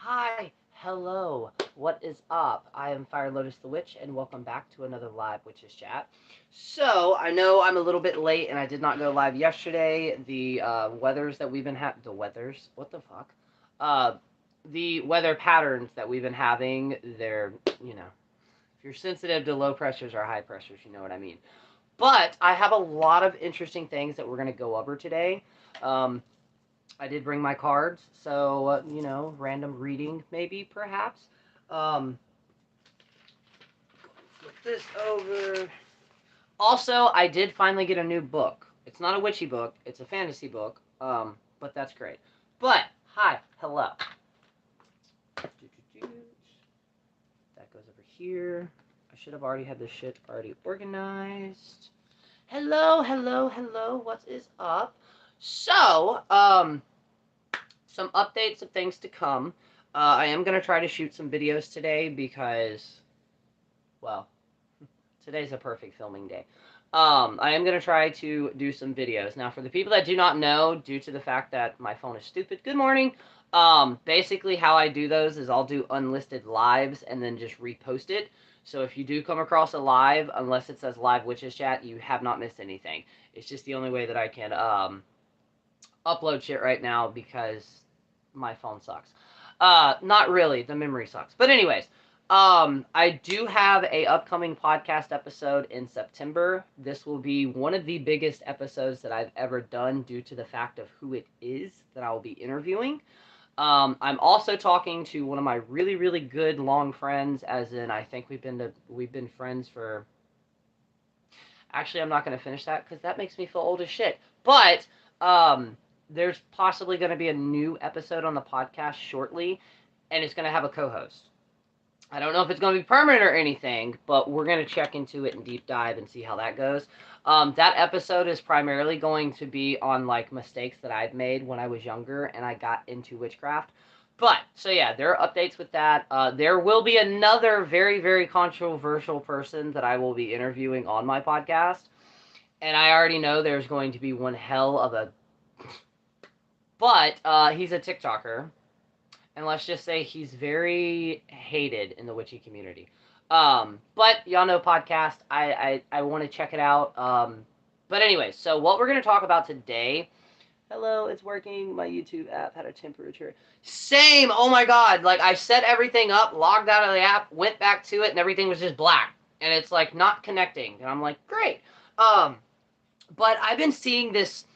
Hi, hello, what is up? I am firelotusthewitch, and welcome back to another live witches chat. So I know I'm a little bit late, and I did not go live yesterday. The weathers that we've been having, the weathers, what the fuck? Uh, the weather patterns that we've been having, they're, if you're sensitive to low pressures or high pressures, you know what I mean. But I have a lot of interesting things that we're gonna go over today. Um, I did bring my cards, so random reading maybe perhaps. Um, Flip this over. Also, I did finally get a new book. It's not a witchy book; it's a fantasy book. But that's great. But hi, hello. That goes over here. I should have already had this shit already organized. Hello, hello, hello. What is up? So, some updates of things to come. I am going to try to shoot some videos today because, well, today's a perfect filming day. I am going to try to do some videos. Now, for the people that do not know, due to the fact that my phone is stupid, good morning. Basically, how I do those is I'll do unlisted lives and then just repost it. So if you do come across a live, unless it says live witches chat, you have not missed anything. It's just the only way that I can upload shit right now because my phone sucks. Not really. The memory sucks. But anyways, I do have a upcoming podcast episode in September. This will be one of the biggest episodes that I've ever done due to the fact of who it is that I will be interviewing. I'm also talking to one of my really, really good long friends, as in I think we've been friends for. Actually, I'm not going to finish that because that makes me feel old as shit. But there's possibly going to be a new episode on the podcast shortly, and it's going to have a co-host. I don't know if it's going to be permanent or anything, but we're going to check into it and deep dive and see how that goes. That episode is primarily going to be on like mistakes that I've made when I was younger and I got into witchcraft. But so yeah, there are updates with that. There will be another very, very controversial person that I will be interviewing on my podcast, and I already know there's going to be one hell of a. But he's a TikToker, and let's just say he's very hated in the witchy community. But y'all know podcast. I want to check it out. But anyways, so what we're gonna talk about today. Hello, it's working. My YouTube app had a temperature. Same. Oh my god. Like I set everything up, logged out of the app, went back to it, and everything was just black. And it's like not connecting. And I'm like, great. Um, but I've been seeing this.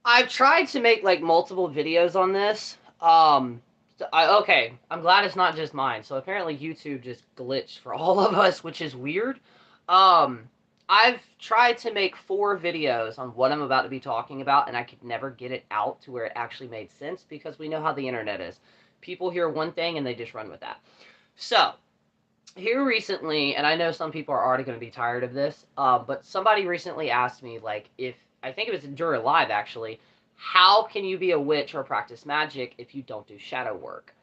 I've tried to make like multiple videos on this. Okay, I'm glad it's not just mine. So apparently YouTube just glitched for all of us, which is weird. Um, I've tried to make 4 videos on what I'm about to be talking about, and I could never get it out to where it actually made sense because we know how the internet is. People hear one thing and they just run with that. So, here recently, and I know some people are already going to be tired of this, but somebody recently asked me, like, if I think it was during live actually, how can you be a witch or practice magic if you don't do shadow work?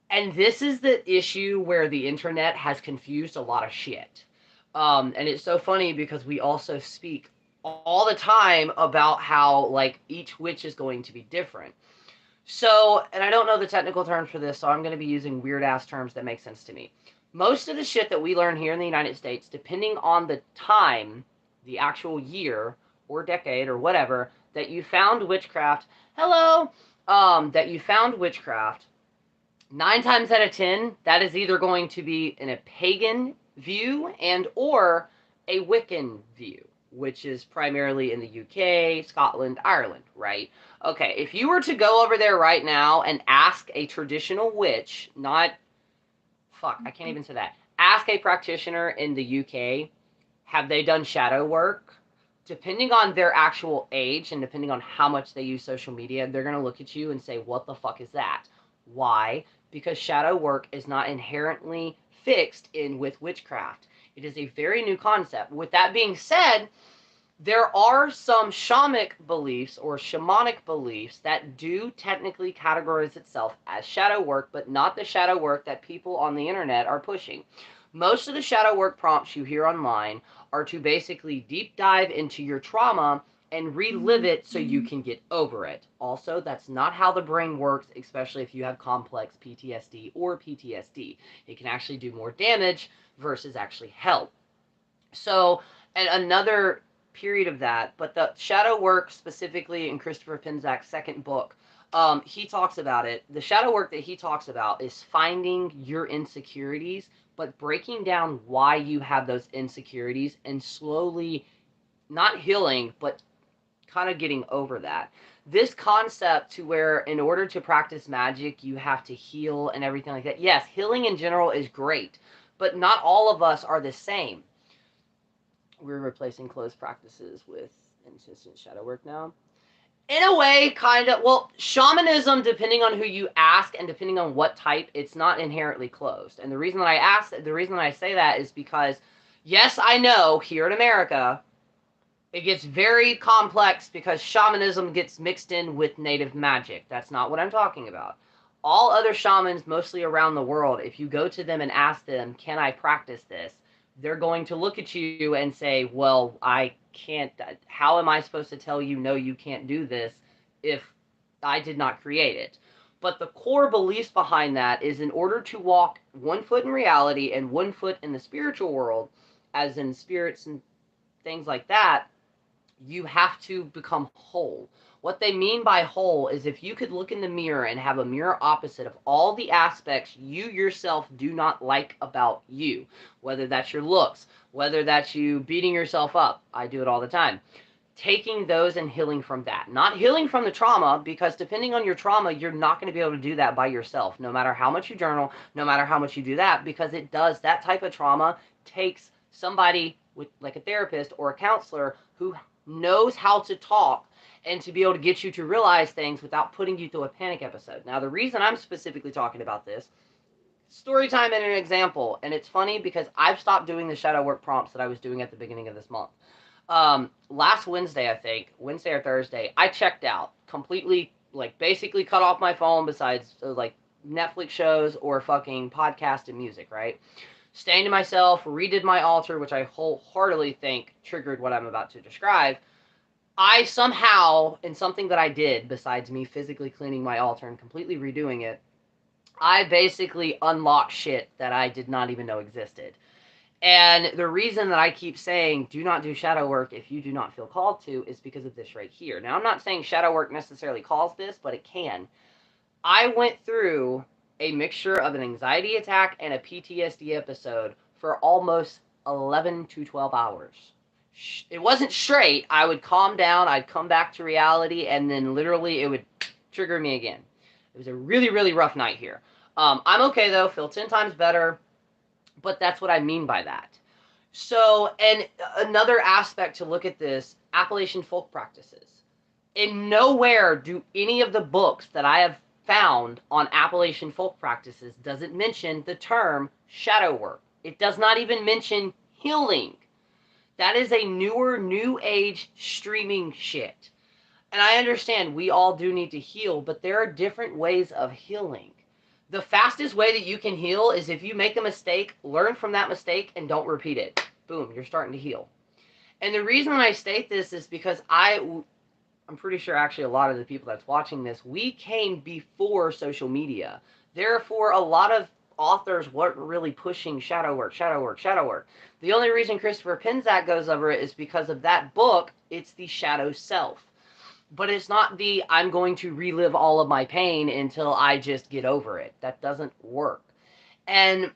And this is the issue where the internet has confused a lot of shit. And it's so funny because we also speak all the time about how, like, each witch is going to be different. So, and I don't know the technical terms for this, so I'm going to be using weird ass terms that make sense to me. Most of the shit that we learn here in the United States, depending on the time, the actual year or decade or whatever, that you found witchcraft, hello, that you found witchcraft, 9 times out of 10, that is either going to be in a pagan view and or a Wiccan view, which is primarily in the UK, Scotland, Ireland, right? Okay, if you were to go over there right now and ask a traditional witch, not, fuck, I can't even say that, ask a practitioner in the UK, have they done shadow work? Depending on their actual age and depending on how much they use social media, they're going to look at you and say, what the fuck is that? Why? Because shadow work is not inherently fixed in with witchcraft. It is a very new concept. With that being said, there are some shamanic beliefs or shamanic beliefs that do technically categorize itself as shadow work, but not the shadow work that people on the internet are pushing. Most of the shadow work prompts you hear online are to basically deep dive into your trauma and relive it so you can get over it. Also, that's not how the brain works, especially if you have complex PTSD or PTSD. It can actually do more damage versus actually help. So, and another period of that, but the shadow work specifically in Christopher Pinzak's second book, he talks about it. The shadow work that he talks about is finding your insecurities, but breaking down why you have those insecurities and slowly not healing, but kind of getting over that. This concept to where in order to practice magic, you have to heal and everything like that. Yes, healing in general is great, but not all of us are the same. We're replacing closed practices with insistent shadow work now. In a way, kind of. Well, shamanism, depending on who you ask and depending on what type, it's not inherently closed. And the reason that I say that is because, yes, I know here in America, it gets very complex because shamanism gets mixed in with native magic. That's not what I'm talking about. All other shamans, mostly around the world, if you go to them and ask them, can I practice this? They're going to look at you and say, well, I can't. How am I supposed to tell you, no, you can't do this if I did not create it? But the core beliefs behind that is in order to walk 1 foot in reality and 1 foot in the spiritual world, as in spirits and things like that, you have to become whole. What they mean by whole is if you could look in the mirror and have a mirror opposite of all the aspects you yourself do not like about you, whether that's your looks, whether that's you beating yourself up. I do it all the time. Taking those and healing from that. Not healing from the trauma, because depending on your trauma, you're not going to be able to do that by yourself, no matter how much you journal, no matter how much you do that, because it does, that type of trauma takes somebody with, like a therapist or a counselor who knows how to talk and to be able to get you to realize things without putting you through a panic episode. Now, the reason I'm specifically talking about this, story time and an example, and it's funny because I've stopped doing the shadow work prompts that I was doing at the beginning of this month. Last Wednesday, I think, Wednesday or Thursday, I checked out completely, like basically cut off my phone besides like Netflix shows or fucking podcast and music, right? Staying to myself, redid my altar, which I wholeheartedly think triggered what I'm about to describe. I somehow, in something that I did, besides me physically cleaning my altar and completely redoing it, I basically unlocked shit that I did not even know existed. And the reason that I keep saying do not do shadow work if you do not feel called to is because of this right here. Now, I'm not saying shadow work necessarily calls this, but it can. I went through a mixture of an anxiety attack and a PTSD episode for almost 11 to 12 hours. It wasn't straight. I would calm down, I'd come back to reality, and then literally it would trigger me again. It was a really, really rough night here. I'm okay though, feel 10 times better, but that's what I mean by that. So, and another aspect to look at this, Appalachian folk practices. In nowhere do any of the books that I have found on Appalachian folk practices does it mention the term shadow work. It does not even mention healing. That is a newer, new age streaming shit. And I understand we all do need to heal, but there are different ways of healing. The fastest way that you can heal is if you make a mistake, learn from that mistake, and don't repeat it. Boom, you're starting to heal. And the reason I state this is because I'm pretty sure actually a lot of the people that's watching this, we came before social media. Therefore, a lot of authors weren't really pushing shadow work, shadow work, shadow work. The only reason Christopher Pinzak goes over it is because of that book. It's the shadow self. But it's not the I'm going to relive all of my pain until I just get over it. That doesn't work. And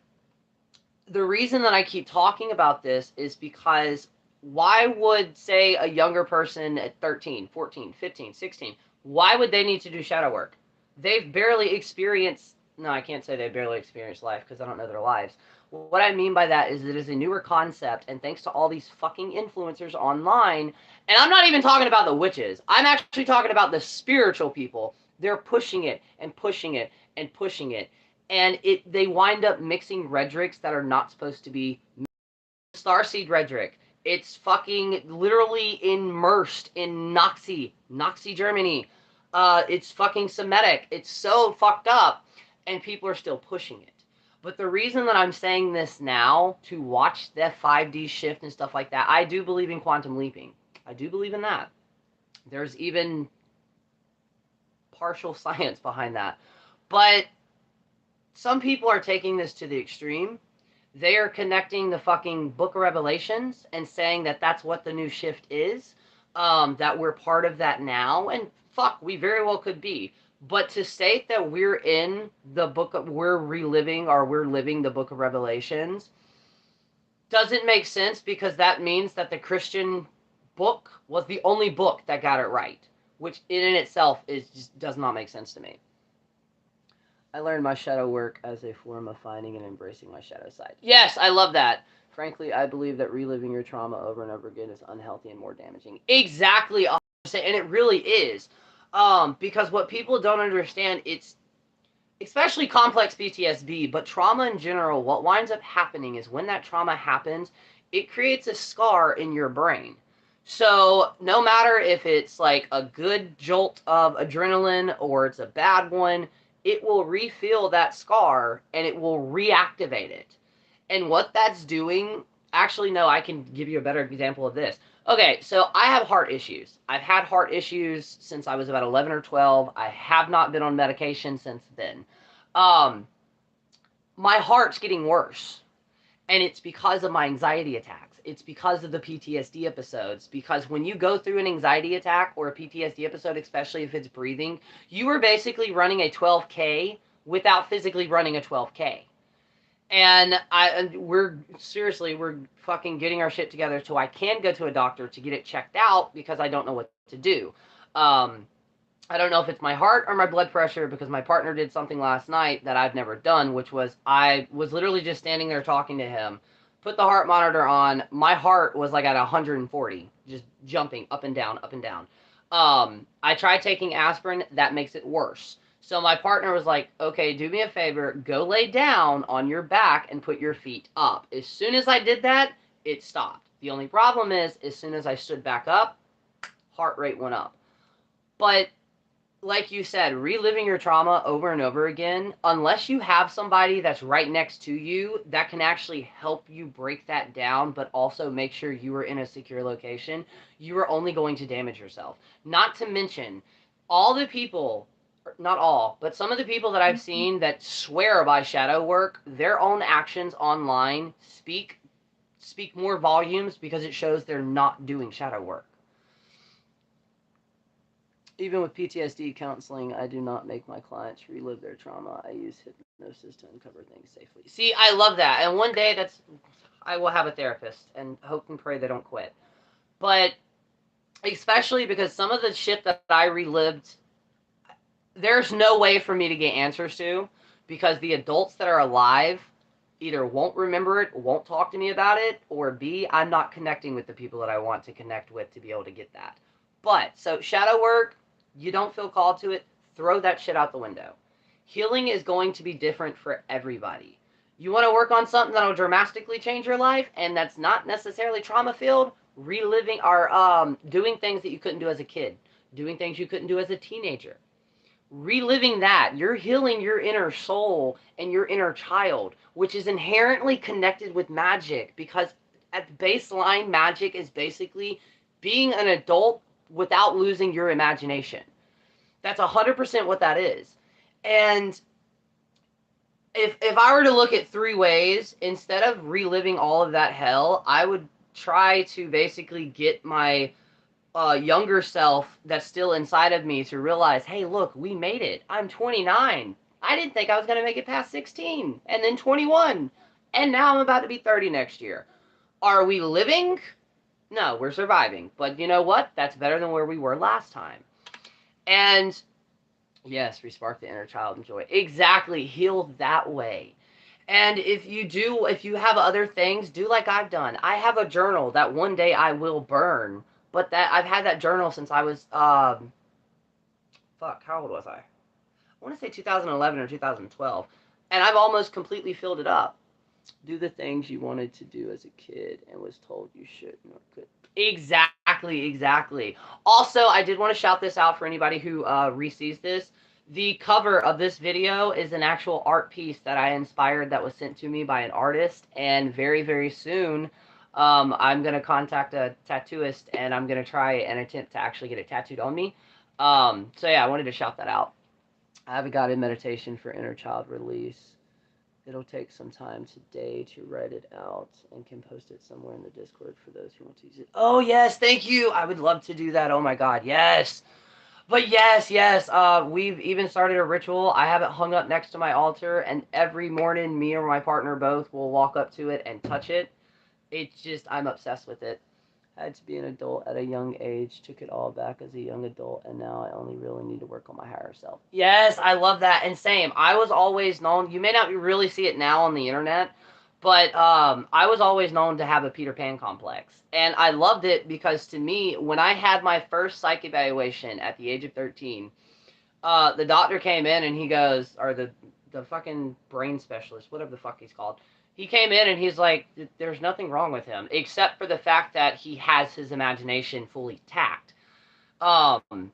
the reason that I keep talking about this is because why would, say, a younger person at 13, 14, 15, 16, why would they need to do shadow work? They've barely experienced, no, I can't say they barely experienced life because I don't know their lives. What I mean by that is it is a newer concept, and thanks to all these fucking influencers online, and I'm not even talking about the witches, I'm actually talking about the spiritual people. They're pushing it and pushing it and pushing it. And they wind up mixing rhetorics that are not supposed to be starseed rhetoric. It's fucking literally immersed in Nazi Germany. It's fucking Semitic. It's so fucked up, and people are still pushing it. But the reason that I'm saying this now, to watch the 5D shift and stuff like that, I do believe in quantum leaping. I do believe in that. There's even partial science behind that. But some people are taking this to the extreme. They are connecting the fucking Book of Revelations and saying that that's what the new shift is, that we're part of that now, and fuck, we very well could be. But to state that we're in the book of, we're reliving or we're living the Book of Revelations doesn't make sense, because that means that the Christian book was the only book that got it right, which in itself is just does not make sense to me. I learned my shadow work as a form of finding and embracing my shadow side. Yes, I love that. Frankly, I believe that reliving your trauma over and over again is unhealthy and more damaging. Exactly, 100%, and it really is. Because what people don't understand, it's especially complex PTSD, but trauma in general, what winds up happening is when that trauma happens, it creates a scar in your brain. So no matter if it's like a good jolt of adrenaline or it's a bad one, it will refill that scar and it will reactivate it. And what that's doing, actually, no, I can give you a better example of this. Okay, so I have heart issues. I've had heart issues since I was about 11 or 12. I have not been on medication since then. Um, my heart's getting worse, and it's because of my anxiety attacks. It's because of the PTSD episodes. Because when you go through an anxiety attack or a PTSD episode, especially if it's breathing, you are basically running a 12K without physically running a 12K. And we're fucking getting our shit together so I can go to a doctor to get it checked out, because I don't know what to do. I don't know if it's my heart or my blood pressure, because my partner did something last night that I've never done, which was I was literally just standing there talking to him, put the heart monitor on. My heart was like at 140, just jumping up and down, up and down. I tried taking aspirin. That makes it worse. So my partner was like, okay, do me a favor, go lay down on your back and put your feet up. As soon as I did that, it stopped. The only problem is, as soon as I stood back up, heart rate went up. But like you said, reliving your trauma over and over again, unless you have somebody that's right next to you that can actually help you break that down, but also make sure you are in a secure location, you are only going to damage yourself. Not to mention, all the people, not all, but some of the people that I've seen that swear by shadow work, their own actions online speak more volumes, because it shows they're not doing shadow work. Even with PTSD counseling, I do not make my clients relive their trauma. I use hypnosis to uncover things safely. See, I love that. And one day I will have a therapist and hope and pray they don't quit. But especially because some of the shit that I relived, there's no way for me to get answers to, because the adults that are alive either won't remember it, won't talk to me about it, or B, I'm not connecting with the people that I want to connect with to be able to get that. But, so shadow work, you don't feel called to it, throw that shit out the window. Healing is going to be different for everybody. You want to work on something that'll dramatically change your life, and that's not necessarily trauma-filled, reliving or doing things that you couldn't do as a kid, doing things you couldn't do as a teenager. Reliving that, you're healing your inner soul and your inner child, which is inherently connected with magic, because at baseline, magic is basically being an adult without losing your imagination. That's 100% what that is. And if I were to look at 3 ways, instead of reliving all of that hell, I would try to basically get my younger self that's still inside of me to realize, hey, look, we made it. I'm 29. I didn't think I was going to make it past 16, and then 21, and now I'm about to be 30 next year. Are we living? No, we're surviving. But you know what? That's better than where we were last time. And yes, respark the inner child and joy. Exactly. Heal that way. And if you have other things, do like I've done. I have a journal that one day I will burn, but that I've had that journal since I was, how old was I want to say 2011 or 2012. And I've almost completely filled it up. Do the things you wanted to do as a kid and was told you shouldn't or couldn't. Exactly. Also, I did want to shout this out for anybody who re-sees this. The cover of this video is an actual art piece that I inspired that was sent to me by an artist, and very, very soon I'm gonna contact a tattooist and I'm gonna try and attempt to actually get it tattooed on me. So yeah, I wanted to shout that out. I have a guided meditation for inner child release. It'll take some time today to write it out and can post it somewhere in the Discord for those who want to use it. Oh yes, thank you. I would love to do that. Oh my god, yes. But yes, yes, we've even started a ritual. I have it hung up next to my altar, and every morning, me or my partner both will walk up to it and touch it. It's just, I'm obsessed with it. I had to be an adult at a young age, took it all back as a young adult, and now I only really need to work on my higher self. Yes, I love that. And same, I was always known, you may not really see it now on the internet, but I was always known to have a Peter Pan complex. And I loved it because to me, when I had my first psych evaluation at the age of 13, the doctor came in and he goes, or the fucking brain specialist, whatever the fuck he's called, he came in and he's like, there's nothing wrong with him except for the fact that he has his imagination fully tacked. And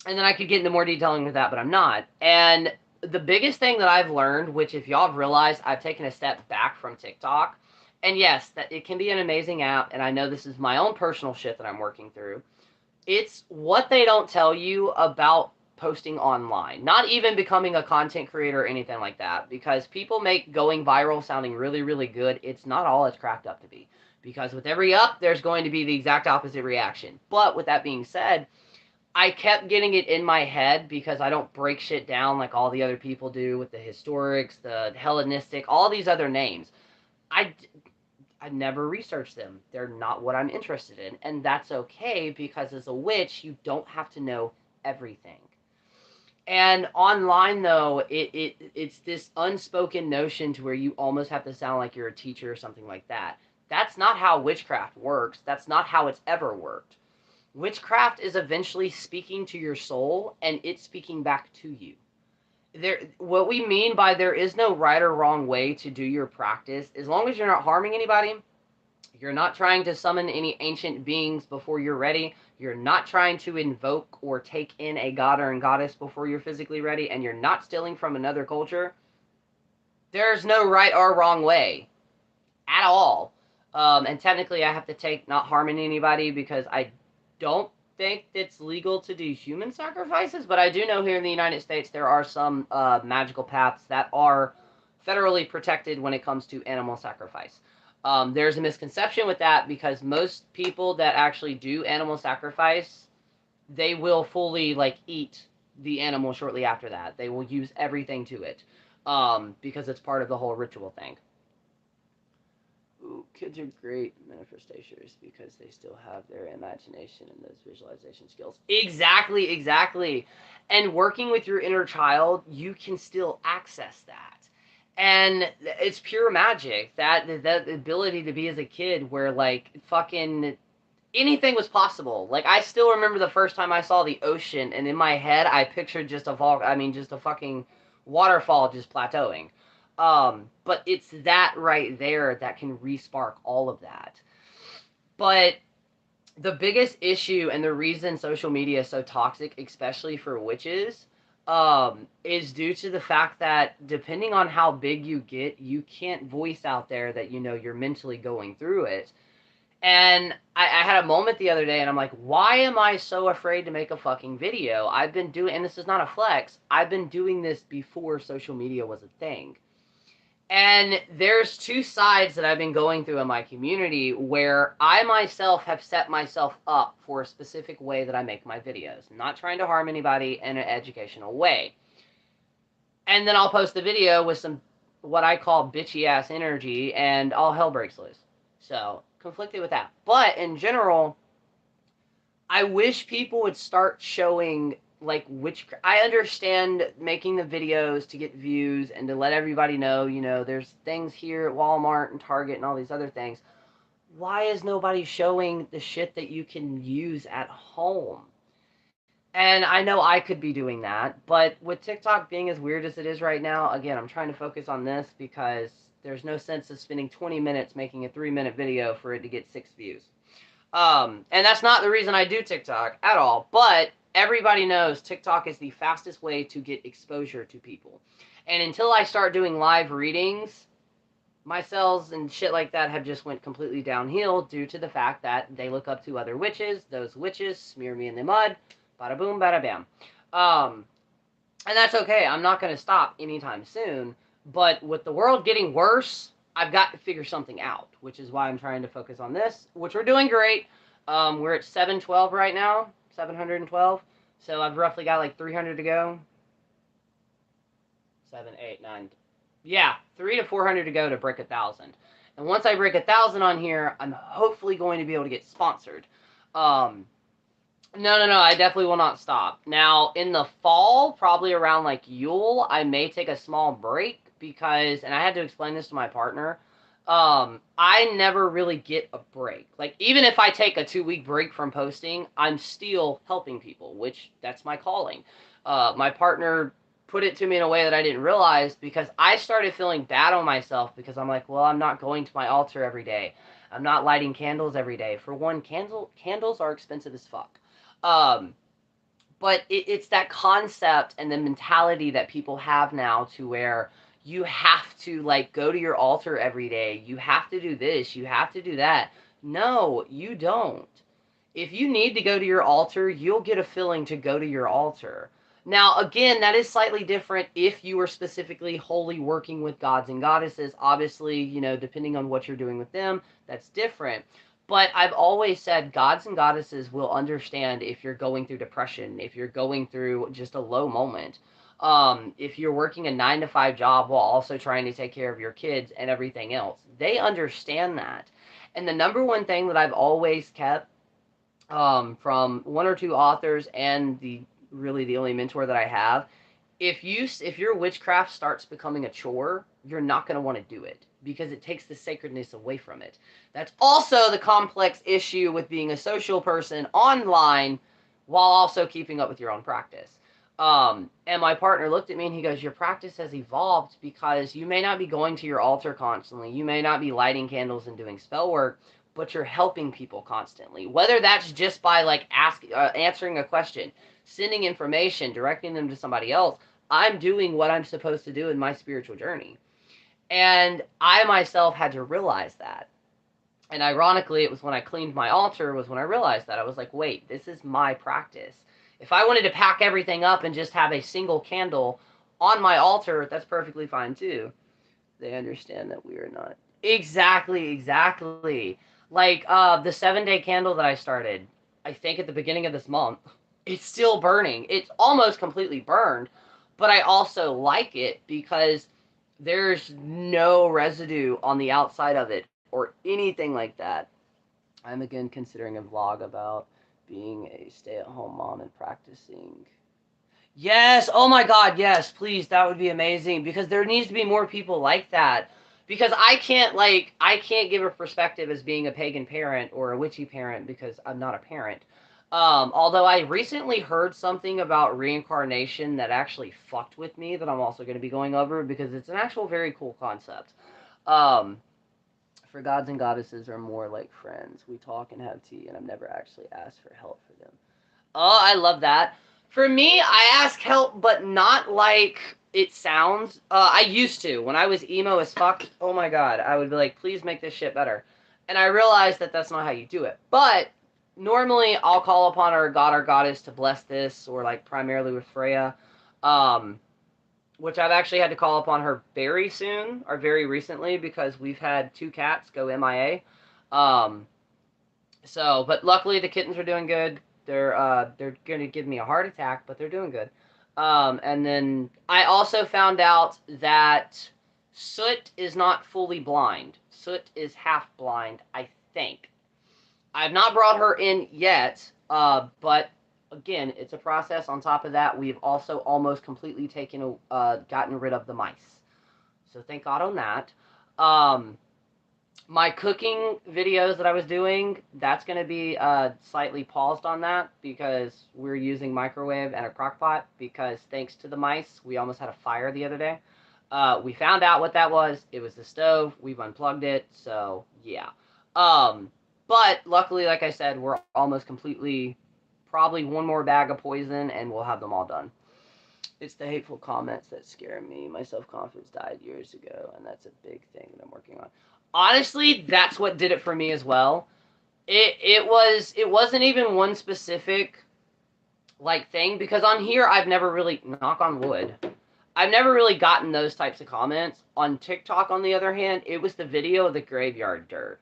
then I could get into more detailing with that, but I'm not. And the biggest thing that I've learned, which if y'all have realized, I've taken a step back from TikTok. And yes, that it can be an amazing app, and I know this is my own personal shit that I'm working through. It's what they don't tell you about posting online. Not even becoming a content creator or anything like that, because people make going viral sounding really, really good. It's not all it's cracked up to be. Because with every up, there's going to be the exact opposite reaction. But with that being said, I kept getting it in my head because I don't break shit down like all the other people do with the historics, the Hellenistic, all these other names. I, I never researched them. They're not what I'm interested in. And that's okay because as a witch, you don't have to know everything. And online, though, it's this unspoken notion to where you almost have to sound like you're a teacher or something like that. That's not how witchcraft works. That's not how it's ever worked. Witchcraft is eventually speaking to your soul and it's speaking back to you. What we mean by there is no right or wrong way to do your practice, as long as you're not harming anybody, you're not trying to summon any ancient beings before you're ready, you're not trying to invoke or take in a god or a goddess before you're physically ready, and you're not stealing from another culture, there's no right or wrong way at all. And technically, I have to take not harming anybody because I don't think it's legal to do human sacrifices, but I do know here in the United States there are some magical paths that are federally protected when it comes to animal sacrifice. There's a misconception with that because most people that actually do animal sacrifice, they will fully like eat the animal shortly after that. They will use everything to it because it's part of the whole ritual thing. Ooh, kids are great manifestators because they still have their imagination and those visualization skills. Exactly, exactly. And working with your inner child, you can still access that. And it's pure magic. That ability to be as a kid where like fucking anything was possible. Like I still remember the first time I saw the ocean and in my head I pictured just just a fucking waterfall just plateauing. But it's that right there that can respark all of that. But the biggest issue and the reason social media is so toxic, especially for witches, is due to the fact that depending on how big you get, you can't voice out there that you know you're mentally going through it. And I had a moment the other day and I'm like, why am I so afraid to make a fucking video? I've been doing, and this is not a flex, I've been doing this before social media was a thing. And there's two sides that I've been going through in my community where I myself have set myself up for a specific way that I make my videos. I'm not trying to harm anybody in an educational way. And then I'll post the video with some, what I call bitchy ass energy, and all hell breaks loose. So, conflicted with that. But in general, I wish people would start showing like which I understand making the videos to get views and to let everybody know, you know, there's things here at Walmart and Target and all these other things. Why is nobody showing the shit that you can use at home? And I know I could be doing that, but with TikTok being as weird as it is right now, again, I'm trying to focus on this because there's no sense of spending 20 minutes making a 3-minute video for it to get 6 views. And that's not the reason I do TikTok at all, but everybody knows TikTok is the fastest way to get exposure to people. And until I start doing live readings, my sales and shit like that have just went completely downhill due to the fact that they look up to other witches. Those witches smear me in the mud. Bada boom, bada bam. And that's okay. I'm not going to stop anytime soon. But with the world getting worse, I've got to figure something out, which is why I'm trying to focus on this, which we're doing great. We're at 712 right now, 712. So I've roughly got like 300 to go. 7, 8, 9. Yeah, 300 to 400 to go to break 1,000. And once I break 1,000 on here, I'm hopefully going to be able to get sponsored. No, I definitely will not stop. Now, in the fall, probably around like Yule, I may take a small break because, and I had to explain this to my partner, I never really get a break. Like, even if I take a 2-week break from posting, I'm still helping people, which that's my calling. My partner put it to me in a way that I didn't realize because I started feeling bad on myself because I'm like, well, I'm not going to my altar every day. I'm not lighting candles every day. For one, candles are expensive as fuck. But it's that concept and the mentality that people have now to where you have to like go to your altar every day. You have to do this. You have to do that. No, you don't. If you need to go to your altar, you'll get a feeling to go to your altar. Now, again, that is slightly different if you are specifically wholly working with gods and goddesses. Obviously, you know, depending on what you're doing with them, that's different. But I've always said gods and goddesses will understand if you're going through depression, if you're going through just a low moment. If you're working a 9-to-5 job while also trying to take care of your kids and everything else, they understand that. And the number one thing that I've always kept from one or two authors and the only mentor that I have, if your witchcraft starts becoming a chore, you're not going to want to do it because it takes the sacredness away from it. That's also the complex issue with being a social person online while also keeping up with your own practice. And my partner looked at me and he goes, your practice has evolved because you may not be going to your altar constantly. You may not be lighting candles and doing spell work, but you're helping people constantly. Whether that's just by like answering a question, sending information, directing them to somebody else, I'm doing what I'm supposed to do in my spiritual journey. And I myself had to realize that. And ironically, it was when I cleaned my altar was when I realized that. I was like, wait, this is my practice. If I wanted to pack everything up and just have a single candle on my altar, that's perfectly fine too. They understand that we are not. Exactly. Like the 7-day candle that I started, I think at the beginning of this month, it's still burning. It's almost completely burned, but I also like it because there's no residue on the outside of it or anything like that. I'm again considering a vlog about being a stay-at-home mom and practicing. Yes, oh my god, yes, please, that would be amazing because there needs to be more people like that. Because I can't give a perspective as being a pagan parent or a witchy parent because I'm not a parent. Although I recently heard something about reincarnation that actually fucked with me that I'm also going to be going over because it's an actual very cool concept. Um, for gods and goddesses are more like friends. We talk and have tea, and I've never actually asked for help for them. Oh, I love that. For me, I ask help, but not like it sounds. I used to. When I was emo as fuck, oh my god, I would be like, please make this shit better. And I realized that that's not how you do it. But normally, I'll call upon our god or goddess to bless this, or like primarily with Freya. Which I've actually had to call upon her very soon, or very recently, because we've had 2 cats go MIA. But luckily the kittens are doing good. They're gonna give me a heart attack, but they're doing good. And then I also found out that Soot is not fully blind. Soot is half blind, I think. I've not brought her in yet, but again, it's a process. On top of that, we've also almost completely gotten rid of the mice. So thank God on that. My cooking videos that I was doing, that's going to be slightly paused on that because we're using microwave and a crock pot because thanks to the mice, we almost had a fire the other day. We found out what that was. It was the stove. We've unplugged it. So, yeah. But luckily, like I said, we're almost completely, probably one more bag of poison and we'll have them all done. It's the hateful comments that scare me. My self-confidence died years ago, and that's a big thing that I'm working on. Honestly, that's what did it for me as well. It wasn't even one specific like thing, because on here I've never really, knock on wood, I've never really gotten those types of comments. On TikTok, on the other hand, it was the video of the graveyard dirt.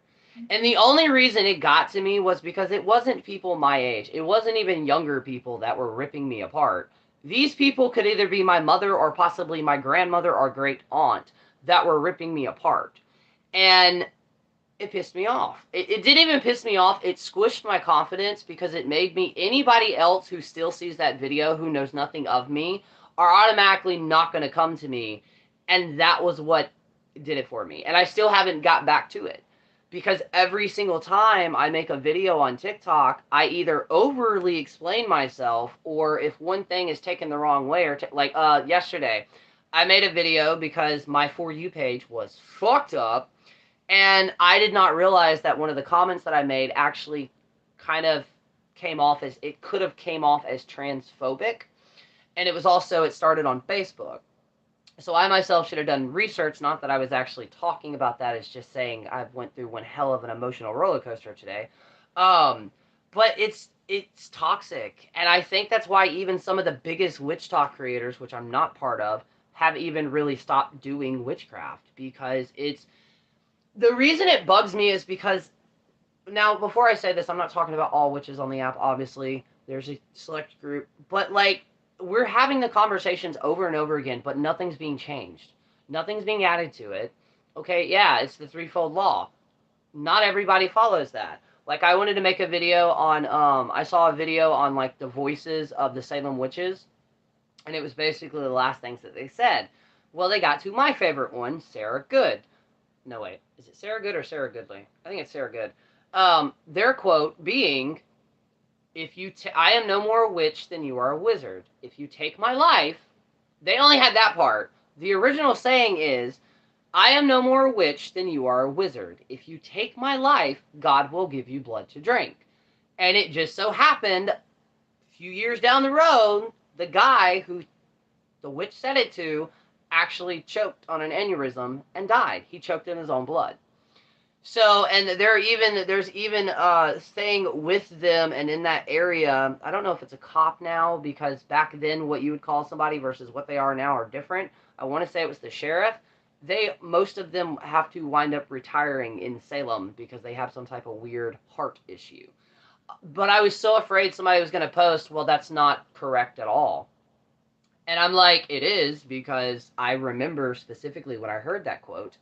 And the only reason it got to me was because it wasn't people my age. It wasn't even younger people that were ripping me apart. These people could either be my mother or possibly my grandmother or great aunt that were ripping me apart. And it pissed me off. It didn't even piss me off. It squished my confidence, because it made me, anybody else who still sees that video who knows nothing of me are automatically not going to come to me. And that was what did it for me. And I still haven't got back to it, because every single time I make a video on TikTok, I either overly explain myself, or if one thing is taken the wrong way, or like yesterday, I made a video because my For You page was fucked up. And I did not realize that one of the comments that I made actually kind of came off as, it could have came off as transphobic. And it was also, it started on Facebook. So I myself should have done research, not that I was actually talking about that, it's just saying I went through one hell of an emotional roller coaster today. But it's toxic. And I think that's why even some of the biggest witch talk creators, which I'm not part of, have even really stopped doing witchcraft, because it's, the reason it bugs me is because, now, before I say this, I'm not talking about all witches on the app, obviously. There's a select group. But, like, we're having the conversations over and over again, but nothing's being changed. Nothing's being added to it. Okay, yeah, it's the threefold law. Not everybody follows that. Like, I wanted to make a video on, I saw a video on, like, the voices of the Salem witches, and it was basically the last things that they said. Well, they got to my favorite one, Sarah Good. No, wait. Is it Sarah Good or Sarah Goodley? I think it's Sarah Good. Their quote being, I am no more a witch than you are a wizard. If you take my life, they only had that part. The original saying is, I am no more a witch than you are a wizard. If you take my life, God will give you blood to drink. And it just so happened, a few years down the road, the guy who the witch said it to actually choked on an aneurysm and died. He choked in his own blood. So, and there's even staying with them and in that area. I don't know if it's a cop now, because back then what you would call somebody versus what they are now are different. I want to say it was the sheriff. Most of them have to wind up retiring in Salem because they have some type of weird heart issue. But I was so afraid somebody was going to post, well, that's not correct at all. And I'm like, it is, because I remember specifically when I heard that quote,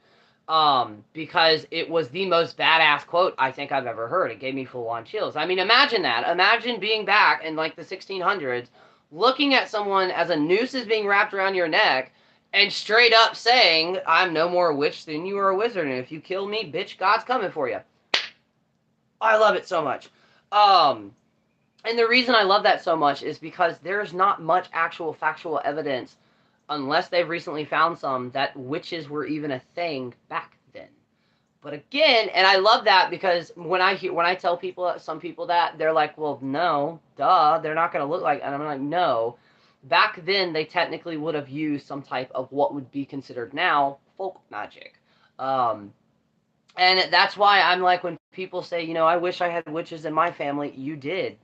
because it was the most badass quote I think I've ever heard. It gave me full-on chills. I mean, imagine that. Imagine being back in, like, the 1600s, looking at someone as a noose is being wrapped around your neck, and straight up saying, I'm no more a witch than you are a wizard, and if you kill me, bitch, God's coming for you. I love it so much. And the reason I love that so much is because there's not much actual factual evidence, unless they've recently found some, that witches were even a thing back then. But again, and I love that, because when I tell people, some people, that, they're like, well, no, duh, they're not going to look like, and I'm like, no. Back then, they technically would have used some type of what would be considered now folk magic. And that's why I'm like, when people say, you know, I wish I had witches in my family, you did.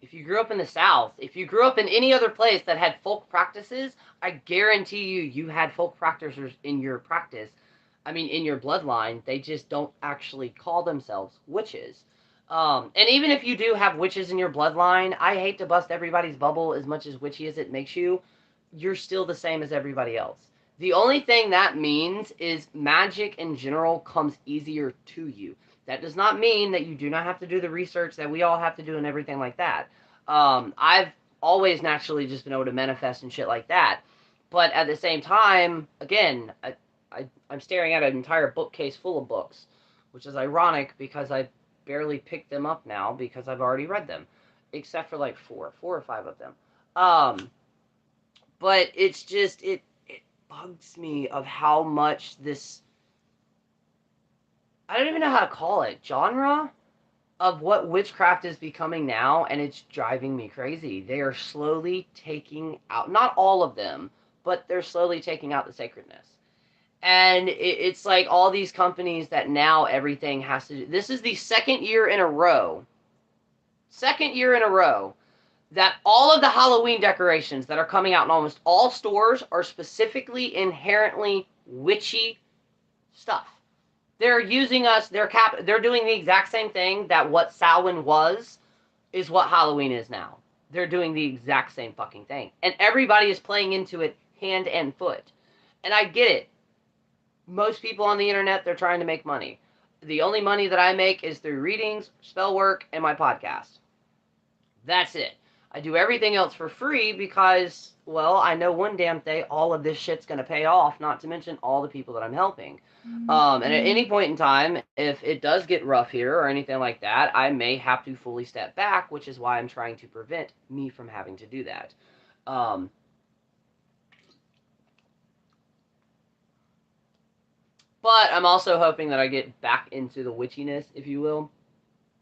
If you grew up in the South, if you grew up in any other place that had folk practices, I guarantee you had folk practitioners in your practice. I mean, in your bloodline. They just don't actually call themselves witches. And even if you do have witches in your bloodline, I hate to bust everybody's bubble as much as witchy as it makes you, you're still the same as everybody else. The only thing that means is magic in general comes easier to you. That does not mean that you do not have to do the research that we all have to do and everything like that. I've always naturally just been able to manifest and shit like that. But at the same time, again, I'm staring at an entire bookcase full of books, which is ironic because I barely picked them up now because I've already read them, except for like four or five of them. But it's just, it bugs me of how much this, I don't even know how to call it, genre of what witchcraft is becoming now, and it's driving me crazy. They are slowly taking out, not all of them, but they're slowly taking out the sacredness. And it's like all these companies that now everything has to do. This is the second year in a row that all of the Halloween decorations that are coming out in almost all stores are specifically inherently witchy stuff. They're using us, they're doing the exact same thing that what Samhain was is what Halloween is now. They're doing the exact same fucking thing. And everybody is playing into it hand and foot. And I get it. Most people on the internet, they're trying to make money. The only money that I make is through readings, spell work, and my podcast. That's it. I do everything else for free because, well, I know one damn day all of this shit's going to pay off, not to mention all the people that I'm helping. And at any point in time, if it does get rough here or anything like that, I may have to fully step back, which is why I'm trying to prevent me from having to do that. But I'm also hoping that I get back into the witchiness, if you will,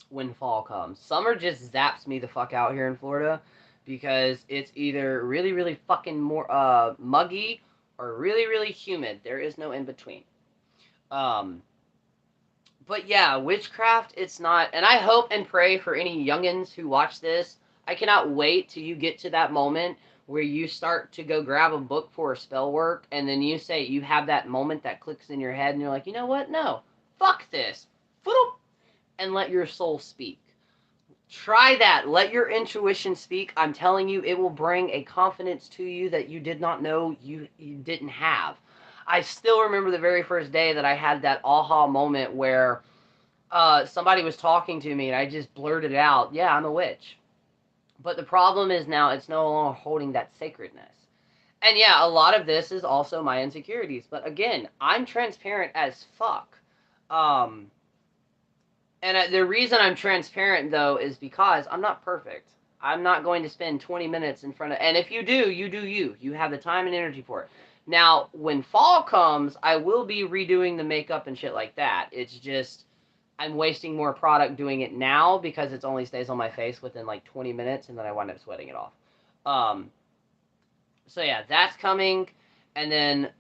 when fall comes. Summer just zaps me the fuck out here in Florida because it's either really, really fucking more muggy or really, really humid. There is no in between. But yeah, witchcraft, it's not, and I hope and pray for any youngins who watch this. I cannot wait till you get to that moment where you start to go grab a book for a spell work, and then you say, you have that moment that clicks in your head, and you're like, you know what? No, fuck this. And let your soul speak. Try that. Let your intuition speak. I'm telling you, it will bring a confidence to you that you did not know you didn't have. I still remember the very first day that I had that aha moment where somebody was talking to me and I just blurted out, yeah, I'm a witch. But the problem is now it's no longer holding that sacredness. And yeah, a lot of this is also my insecurities. But again, I'm transparent as fuck. And the reason I'm transparent, though, is because I'm not perfect. I'm not going to spend 20 minutes in front of... And if you do, you do you. You have the time and energy for it. Now, when fall comes, I will be redoing the makeup and shit like that. It's just... I'm wasting more product doing it now because it only stays on my face within like 20 minutes and then I wind up sweating it off. So yeah, that's coming. And then,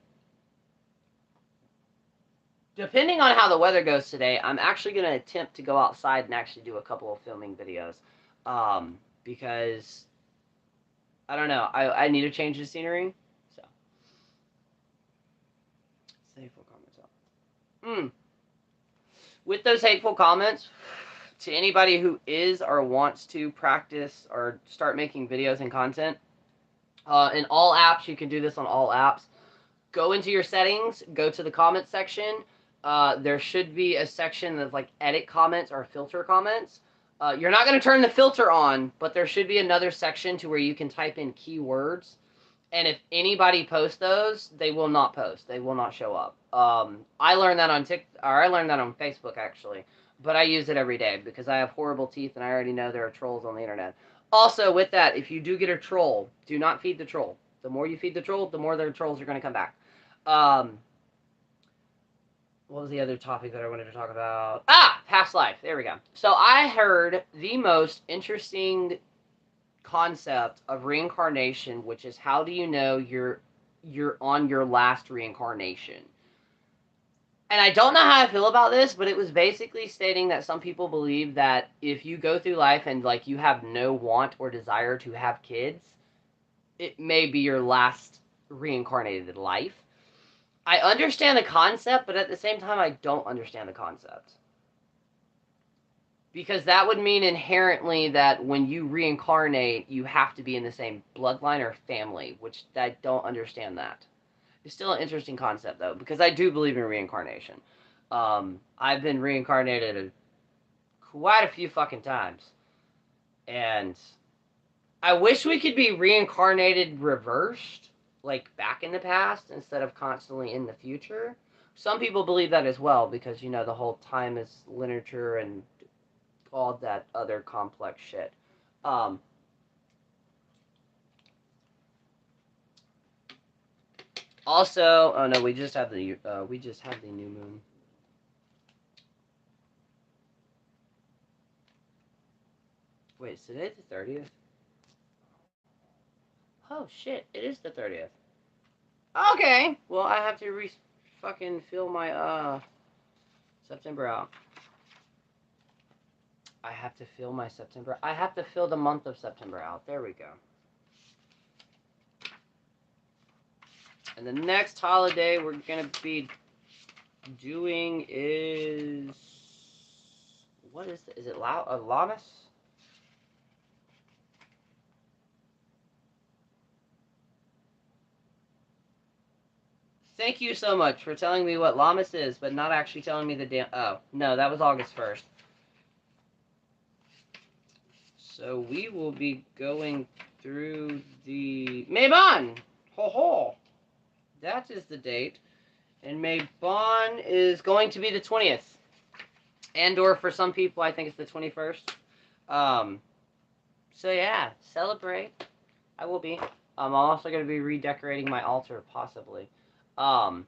depending on how the weather goes today, I'm actually going to attempt to go outside and actually do a couple of filming videos. Because, I don't know, I need to change the scenery. So, hateful comments up. With those hateful comments, to anybody who is or wants to practice or start making videos and content, in all apps, you can do this on all apps. Go into your settings, go to the comments section. There should be a section that's like edit comments or filter comments. You're not going to turn the filter on, but there should be another section to where you can type in keywords. And if anybody posts those, they will not post. They will not show up. I learned that on I learned that on Facebook actually, but I use it every day because I have horrible teeth and I already know there are trolls on the internet. Also, with that, if you do get a troll, do not feed the troll. The more you feed the troll, the more their trolls are going to come back. What was the other topic that I wanted to talk about? Past life. There we go. So I heard the most interesting concept of reincarnation, which is how do you know you're on your last reincarnation? And I don't know how I feel about this, but it was basically stating that some people believe that if you go through life and like you have no want or desire to have kids, it may be your last reincarnated life. I understand the concept, but at the same time, I don't understand the concept. Because that would mean inherently that when you reincarnate, you have to be in the same bloodline or family, which I don't understand that. It's still an interesting concept, though, because I do believe in reincarnation. I've been reincarnated quite a few fucking times. And I wish we could be reincarnated reversed, like back in the past, instead of constantly in the future. Some people believe that as well, because, you know, the whole time is literature and all that other complex shit. Also, oh no, we just have the new moon. Wait, is today the 30th? Oh shit, it is the 30th. Okay, well I have to fucking fill my September out. I have to fill my September. I have to fill the month of September out. There we go. And the next holiday we're gonna be doing is what is it? Is it Lotus? Thank you so much for telling me what Lammas is, but not actually telling me the damn. Oh no, that was August 1st. So we will be going through the Mabon. Ho ho. That is the date, and Mabon is going to be the 20th, and/or for some people, I think it's the 21st. So yeah, celebrate. I will be. I'm also going to be redecorating my altar, possibly. Um,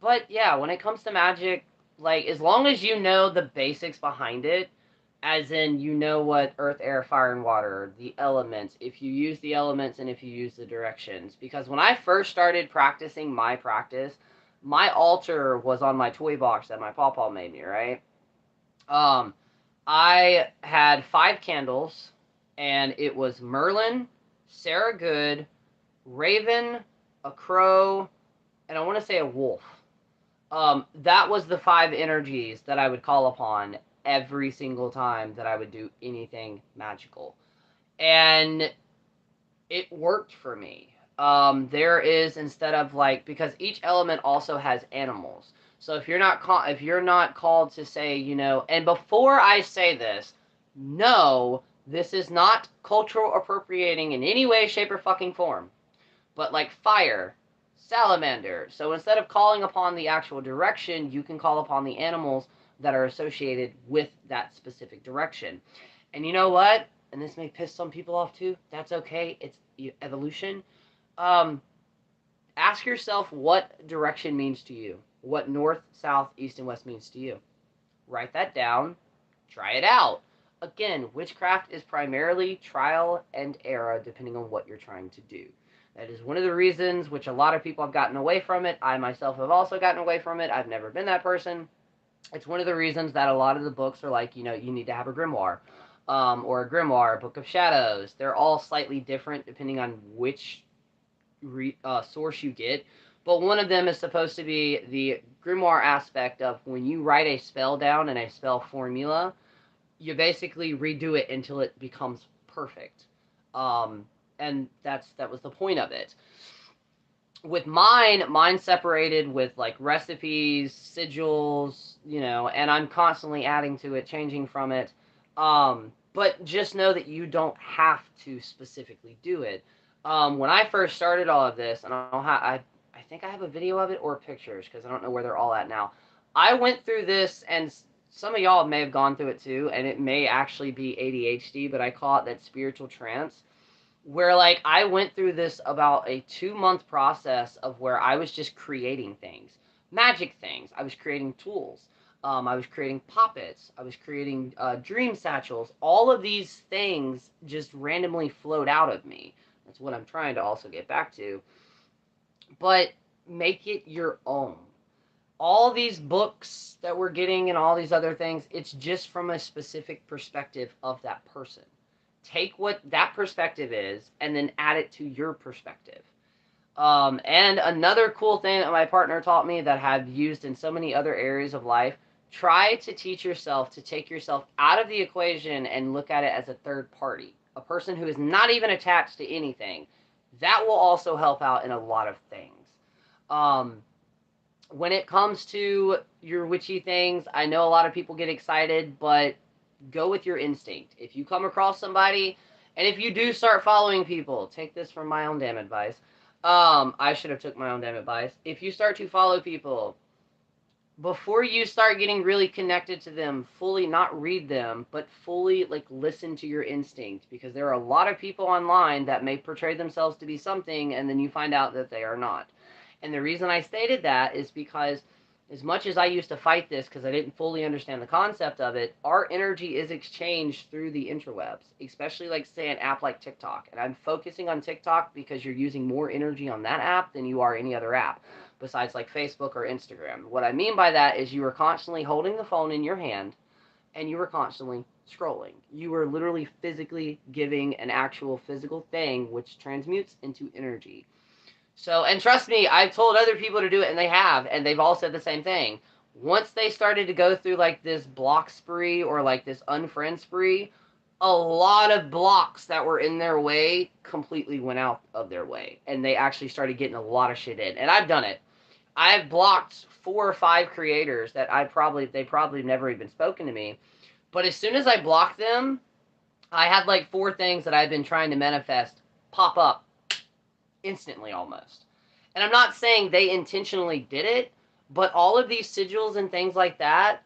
but yeah, when it comes to magic, like as long as you know the basics behind it, as in you know what earth, air, fire, and water, the elements, if you use the elements and if you use the directions. Because when I first started practicing my practice, my altar was on my toy box that my pawpaw made me, right? Um, I had 5 candles, and it was Merlin, Sarah Good, Raven, a crow, and I want to say a wolf. That was the 5 energies that I would call upon every single time that I would do anything magical. And it worked for me. There is, instead of like, because each element also has animals. So if you're not called to say, and before I say this, no, this is not cultural appropriating in any way, shape, or fucking form. But like fire, salamander. So instead of calling upon the actual direction, you can call upon the animals that are associated with that specific direction. And you know what? And this may piss some people off too. That's okay. It's evolution. Um, Ask yourself what direction means to you. What north, south, east, and west means to you. Write that down. Try it out. Again, witchcraft is primarily trial and error depending on what you're trying to do. That is one of the reasons which a lot of people have gotten away from it. I myself have also gotten away from it. I've never been that person. It's one of the reasons that a lot of the books are like, you need to have a grimoire. Or a grimoire, Book of Shadows. They're all slightly different depending on which source you get. But one of them is supposed to be the grimoire aspect of when you write a spell down in a spell formula, you basically redo it until it becomes perfect. And that was the point of it. With mine separated with like recipes, sigils, and I'm constantly adding to it, changing from it. But just know that you don't have to specifically do it. When I first started all of this, and I think I have a video of it or pictures because I don't know where they're all at now. I went through this, and some of y'all may have gone through it too, and it may actually be ADHD, but I call it that spiritual trance where like I went through this about a 2-month process of where I was just creating things, magic things. I was creating tools. I was creating poppets. I was creating dream satchels. All of these things just randomly flowed out of me. That's what I'm trying to also get back to. But make it your own. All these books that we're getting and all these other things, it's just from a specific perspective of that person. Take what that perspective is and then add it to your perspective. And another cool thing that my partner taught me that I've used in so many other areas of life, try to teach yourself to take yourself out of the equation and look at it as a third party, a person who is not even attached to anything. That will also help out in a lot of things. When it comes to your witchy things, I know a lot of people get excited, but go with your instinct. If you come across somebody, and if you do start following people, take this from my own damn advice. I should have took my own damn advice. If you start to follow people, before you start getting really connected to them, fully not read them, but fully like listen to your instinct, because there are a lot of people online that may portray themselves to be something, and then you find out that they are not. And the reason I stated that is because As much as I used to fight this because I didn't fully understand the concept of it, our energy is exchanged through the interwebs, especially like say an app like TikTok. And I'm focusing on TikTok because you're using more energy on that app than you are any other app besides like Facebook or Instagram. What I mean by that is you are constantly holding the phone in your hand and you were constantly scrolling. You were literally physically giving an actual physical thing which transmutes into energy. So, and trust me, I've told other people to do it, and they have, and they've all said the same thing. Once they started to go through like this block spree or like this unfriend spree, a lot of blocks that were in their way completely went out of their way, and they actually started getting a lot of shit in. And I've done it. I've blocked 4 or 5 creators that they probably never even spoken to me. But as soon as I blocked them, I had like 4 things that I've been trying to manifest pop up instantly almost. And I'm not saying they intentionally did it, but all of these sigils and things like that,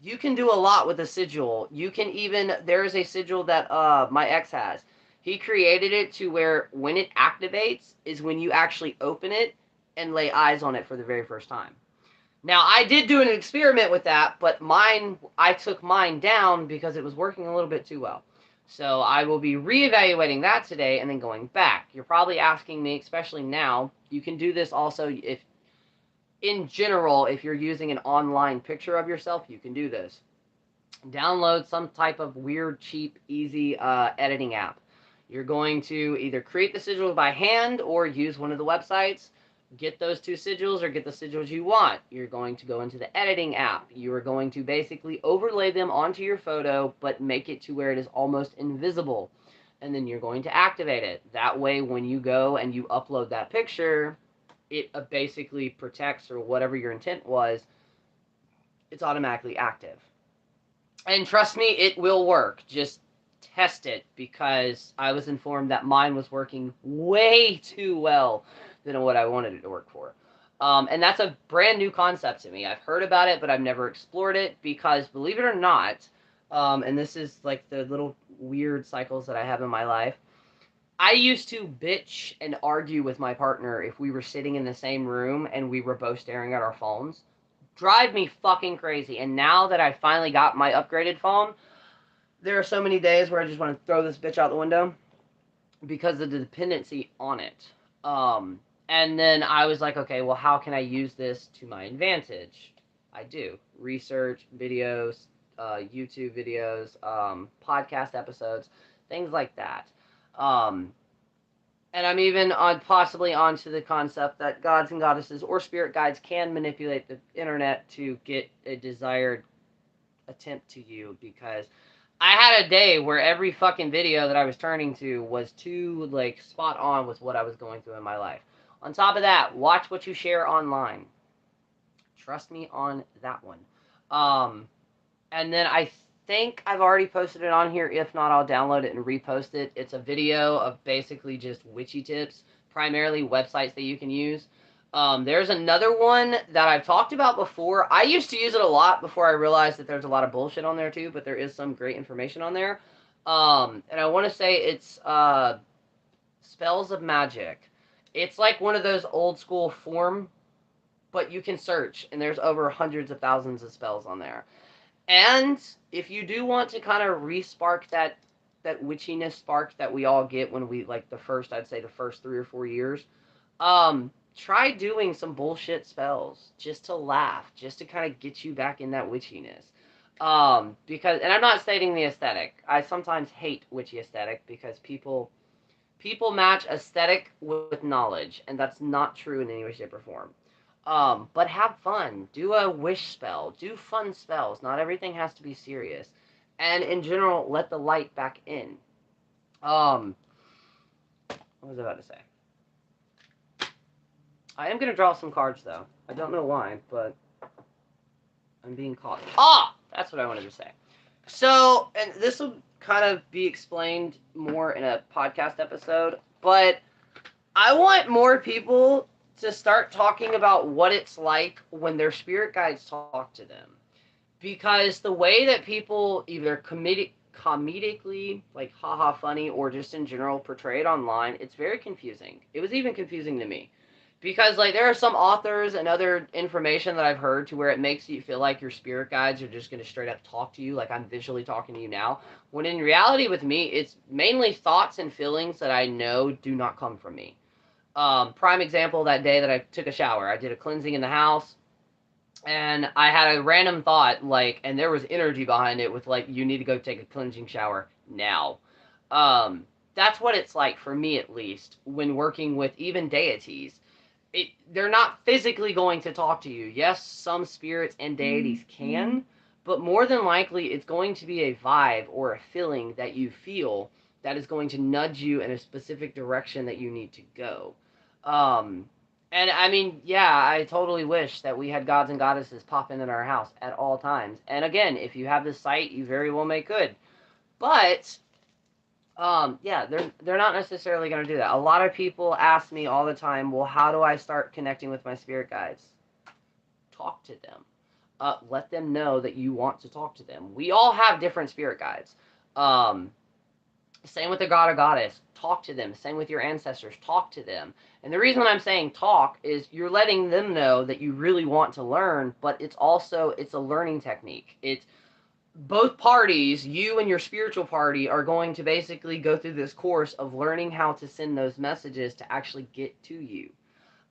you can do a lot with a sigil. You can even, there is a sigil that my ex has. He created it to where when it activates is when you actually open it and lay eyes on it for the very first time. Now, I did do an experiment with that, but I took mine down because it was working a little bit too well. So I will be reevaluating that today and then going back. You're probably asking me, especially now, you can do this also if, in general, if you're using an online picture of yourself, you can do this. Download some type of weird, cheap, easy editing app. You're going to either create the sigils by hand or use one of the websites. Get those 2 sigils or get the sigils you want. You're going to go into the editing app. You are going to basically overlay them onto your photo, but make it to where it is almost invisible. And then you're going to activate it. That way, when you go and you upload that picture, it basically protects, or whatever your intent was, it's automatically active. And trust me, it will work. Just test it, because I was informed that mine was working way too well than what I wanted it to work for. And that's a brand new concept to me. I've heard about it, but I've never explored it because, believe it or not, and this is like the little weird cycles that I have in my life, I used to bitch and argue with my partner if we were sitting in the same room and we were both staring at our phones. Drive me fucking crazy. And now that I finally got my upgraded phone, there are so many days where I just want to throw this bitch out the window because of the dependency on it. And then I was like, okay, well, how can I use this to my advantage? I do. Research, videos, YouTube videos, podcast episodes, things like that. And I'm even possibly onto the concept that gods and goddesses or spirit guides can manipulate the internet to get a desired attempt to you, because I had a day where every fucking video that I was turning to was too, like, spot on with what I was going through in my life. On top of that, watch what you share online. Trust me on that one. And then I think I've already posted it on here. If not, I'll download it and repost it. It's a video of basically just witchy tips, primarily websites that you can use. There's another one that I've talked about before. I used to use it a lot before I realized that there's a lot of bullshit on there too, but there is some great information on there. And I want to say it's Spells of Magic. It's like one of those old school form, but you can search, and there's over hundreds of thousands of spells on there. And if you do want to kind of re-spark that witchiness spark that we all get when we, like, I'd say the first 3 or 4 years, try doing some bullshit spells just to laugh, just to kind of get you back in that witchiness. Because, and I'm not stating the aesthetic. I sometimes hate witchy aesthetic because people match aesthetic with knowledge, and that's not true in any way, shape, or form. But have fun. Do a wish spell. Do fun spells. Not everything has to be serious. And in general, let the light back in. What was I about to say? I am going to draw some cards, though. I don't know why, but I'm being caught. That's what I wanted to say. So, and this will kind of be explained more in a podcast episode, but I want more people to start talking about what it's like when their spirit guides talk to them. Because the way that people either comedically, like haha funny, or just in general portray it online, it's very confusing. It was even confusing to me. Because, like, there are some authors and other information that I've heard to where it makes you feel like your spirit guides are just going to straight up talk to you, like I'm visually talking to you now. When in reality, with me, it's mainly thoughts and feelings that I know do not come from me. Prime example, that day that I took a shower, I did a cleansing in the house, and I had a random thought, like, and there was energy behind it with, like, you need to go take a cleansing shower now. Um, that's what it's like for me, at least, when working with even deities. They're not physically going to talk to you. Yes, some spirits and deities can, but more than likely it's going to be a vibe or a feeling that you feel that is going to nudge you in a specific direction that you need to go. Um, and I mean, yeah, I totally wish that we had gods and goddesses pop in our house at all times. And again, if you have the sight, you very well may could. But yeah, they're not necessarily going to do that. A lot of people ask me all the time, well, how do I start connecting with my spirit guides? Talk to them. Let them know that you want to talk to them. We all have different spirit guides. Um, Same with the god or goddess. Talk to them. Same with your ancestors. Talk to them. And the reason I'm saying talk is you're letting them know that you really want to learn, but it's a learning technique. It's both parties, you and your spiritual party, are going to basically go through this course of learning how to send those messages to actually get to you.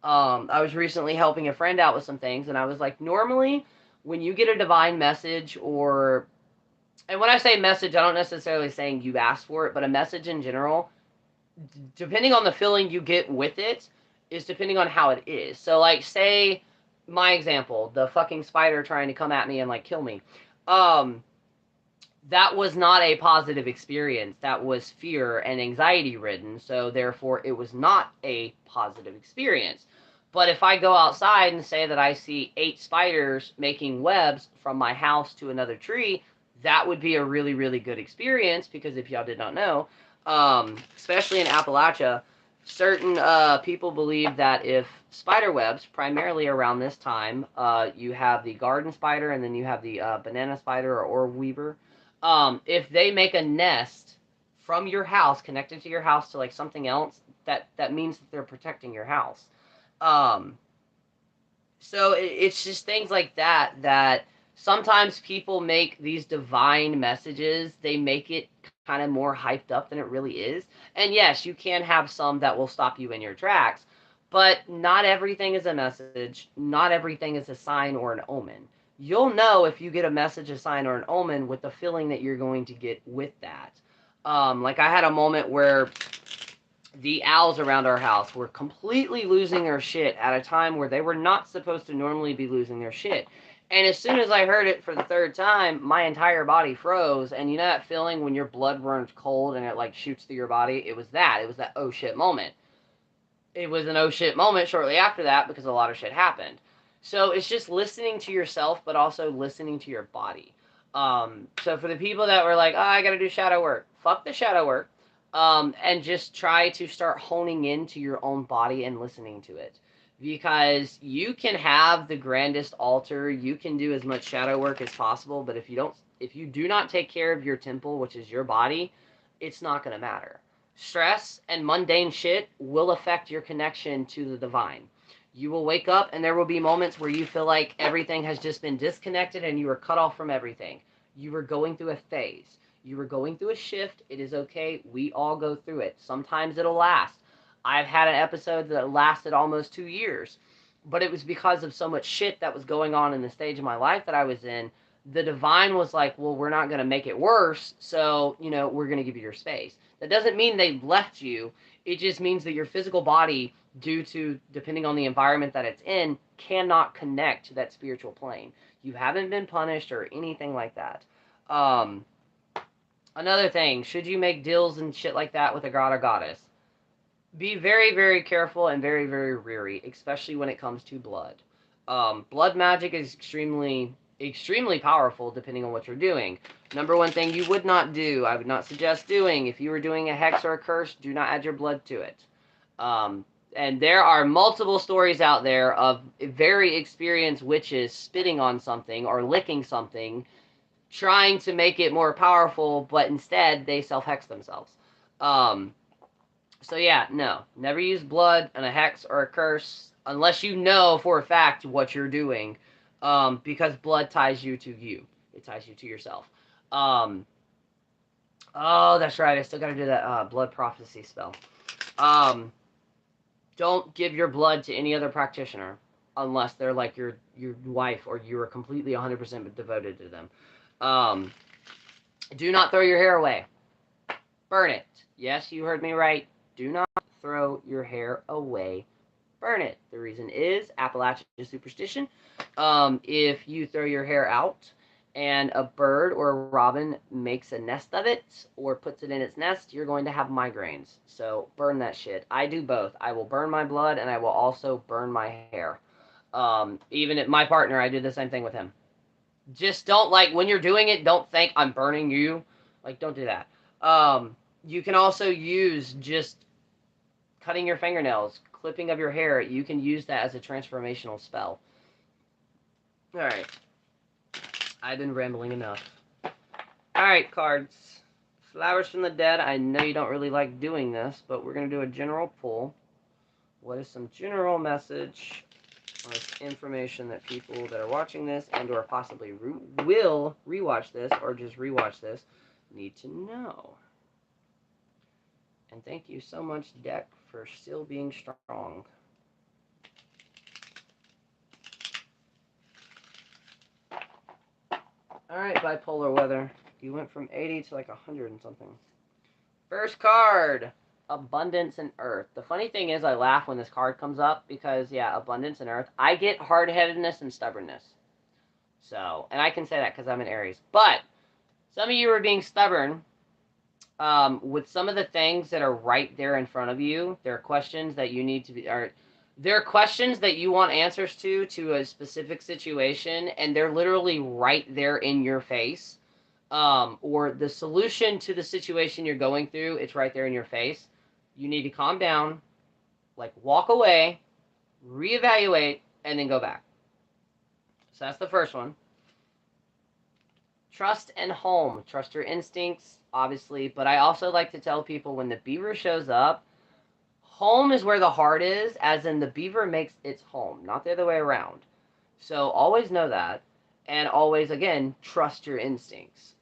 I was recently helping a friend out with some things, and I was like, normally, when you get a divine message, and when I say message, I don't necessarily saying you asked for it, but a message in general, depending on the feeling you get with it, is depending on how it is. So, like, say, my example, the fucking spider trying to come at me and, like, kill me. Um, that was not a positive experience. That was fear and anxiety ridden. So therefore, it was not a positive experience. But if I go outside and say that I see 8 spiders making webs from my house to another tree, that would be a really, really good experience, because if y'all did not know, especially in Appalachia, certain people believe that if spider webs, primarily around this time, you have the garden spider and then you have the banana spider or orb weaver. If they make a nest from your house, connected to your house to like something else, that means that they're protecting your house. Um, so it's just things like that that sometimes people make these divine messages. They make it kind of more hyped up than it really is. And yes, you can have some that will stop you in your tracks, but not everything is a message. Not everything is a sign or an omen. You'll know if you get a message, a sign, or an omen with the feeling that you're going to get with that. Like I had a moment where the owls around our house were completely losing their shit at a time where they were not supposed to normally be losing their shit. And as soon as I heard it for the third time, my entire body froze. And you know that feeling when your blood runs cold and it like shoots through your body? It was that. It was that oh shit moment. It was an oh shit moment shortly after that because a lot of shit happened. So it's just listening to yourself, but also listening to your body. So for the people that were like, oh, I gotta do shadow work, fuck the shadow work. And just try to start honing into your own body and listening to it. Because you can have the grandest altar, you can do as much shadow work as possible, but if you do not take care of your temple, which is your body, it's not going to matter. Stress and mundane shit will affect your connection to the divine. You will wake up and there will be moments where you feel like everything has just been disconnected and you are cut off from everything. You were going through a phase. You were going through a shift. It is okay. We all go through it. Sometimes it'll last. I've had an episode that lasted almost 2 years, but it was because of so much shit that was going on in the stage of my life that I was in. The divine was like, well, we're not going to make it worse, so, we're going to give you your space. That doesn't mean they left you. It just means that your physical body, due to, depending on the environment that it's in, cannot connect to that spiritual plane. You haven't been punished or anything like that. Another thing, should you make deals and shit like that with a god or goddess? Be very, very careful and very, very wary, especially when it comes to blood. Blood magic is extremely, extremely powerful depending on what you're doing. Number one thing you would not do, I would not suggest doing, if you were doing a hex or a curse, do not add your blood to it. And there are multiple stories out there of very experienced witches spitting on something or licking something, trying to make it more powerful, but instead they self-hex themselves. So yeah, no. Never use blood in a hex or a curse. unless you know for a fact what you're doing, because blood ties you to you. It ties you to yourself. Um, oh, that's right. I still got to do that blood prophecy spell. Um, don't give your blood to any other practitioner unless they're like your wife or you are completely 100% devoted to them. Um, do not throw your hair away. Burn it. Yes, you heard me right. Do not throw your hair away. Burn it. The reason is Appalachian superstition. If you throw your hair out and a bird or a robin makes a nest of it or puts it in its nest, you're going to have migraines. So burn that shit. I do both. I will burn my blood and I will also burn my hair. Even if my partner, I do the same thing with him. Just don't, like, when you're doing it, don't think I'm burning you. Like, don't do that. You can also use just cutting your fingernails, clipping of your hair. You can use that as a transformational spell. All right. I've been rambling enough. All right, cards. Flowers from the Dead. I know you don't really like doing this, but we're going to do a general pull. What is some general message or information that people that are watching this and or possibly will rewatch this or just rewatch this need to know? And thank you so much, deck, for still being strong. Alright, bipolar weather. You went from 80 to like 100 and something. First card, Abundance and Earth. The funny thing is I laugh when this card comes up because, yeah, Abundance and Earth. I get hard-headedness and stubbornness. So, and I can say that because I'm an Aries. But some of you are being stubborn with some of the things that are right there in front of you. There are questions that you need to be... There are questions that you want answers to a specific situation, and they're literally right there in your face. Or the solution to the situation you're going through, it's right there in your face. You need to calm down, like walk away, reevaluate, and then go back. So that's the first one. Trust and home. Trust your instincts, obviously, but I also like to tell people when the beaver shows up, home is where the heart is, as in the beaver makes its home, not the other way around. So always know that, and always, again, trust your instincts.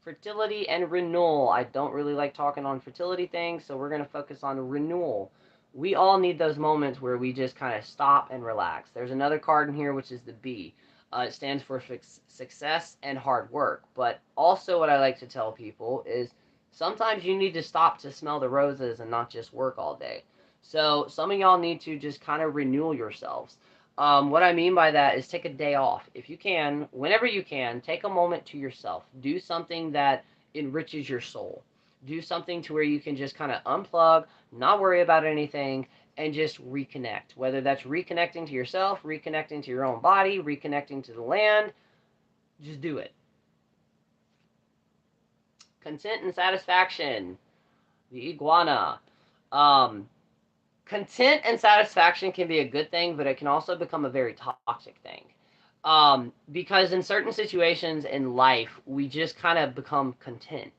Fertility and renewal. I don't really like talking on fertility things, so we're going to focus on renewal. We all need those moments where we just kind of stop and relax. There's another card in here, which is the B. It stands for success and hard work. But also what I like to tell people is sometimes you need to stop to smell the roses and not just work all day. So some of y'all need to just kind of renew yourselves. What I mean by that is take a day off. If you can, whenever you can, take a moment to yourself. Do something that enriches your soul. Do something to where you can just kind of unplug, not worry about anything, and just reconnect. Whether that's reconnecting to yourself, reconnecting to your own body, reconnecting to the land, just do it. Content and satisfaction. The iguana. Content and satisfaction can be a good thing, but it can also become a very toxic thing. Because in certain situations in life, we just kind of become content.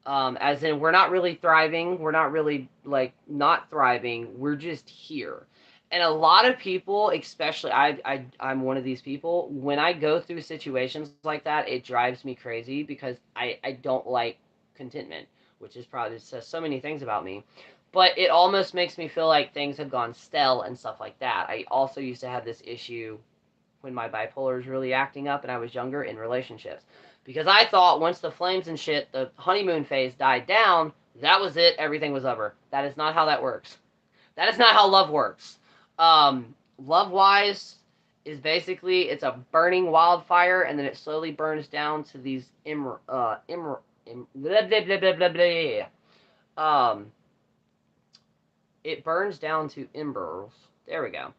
As in, we're not really thriving. We're not really, like, not thriving. We're just here. And a lot of people, especially, I'm one of these people, when I go through situations like that, it drives me crazy because I don't like contentment, which is probably says so many things about me. But it almost makes me feel like things have gone stale and stuff like that. I also used to have this issue when my bipolar was really acting up and I was younger in relationships. Because I thought once the flames and shit, the honeymoon phase died down, that was it, everything was over. That is not how that works. That is not how love works. Love-wise is basically, it's a burning wildfire and then it slowly burns down to these it burns down to embers. There we go.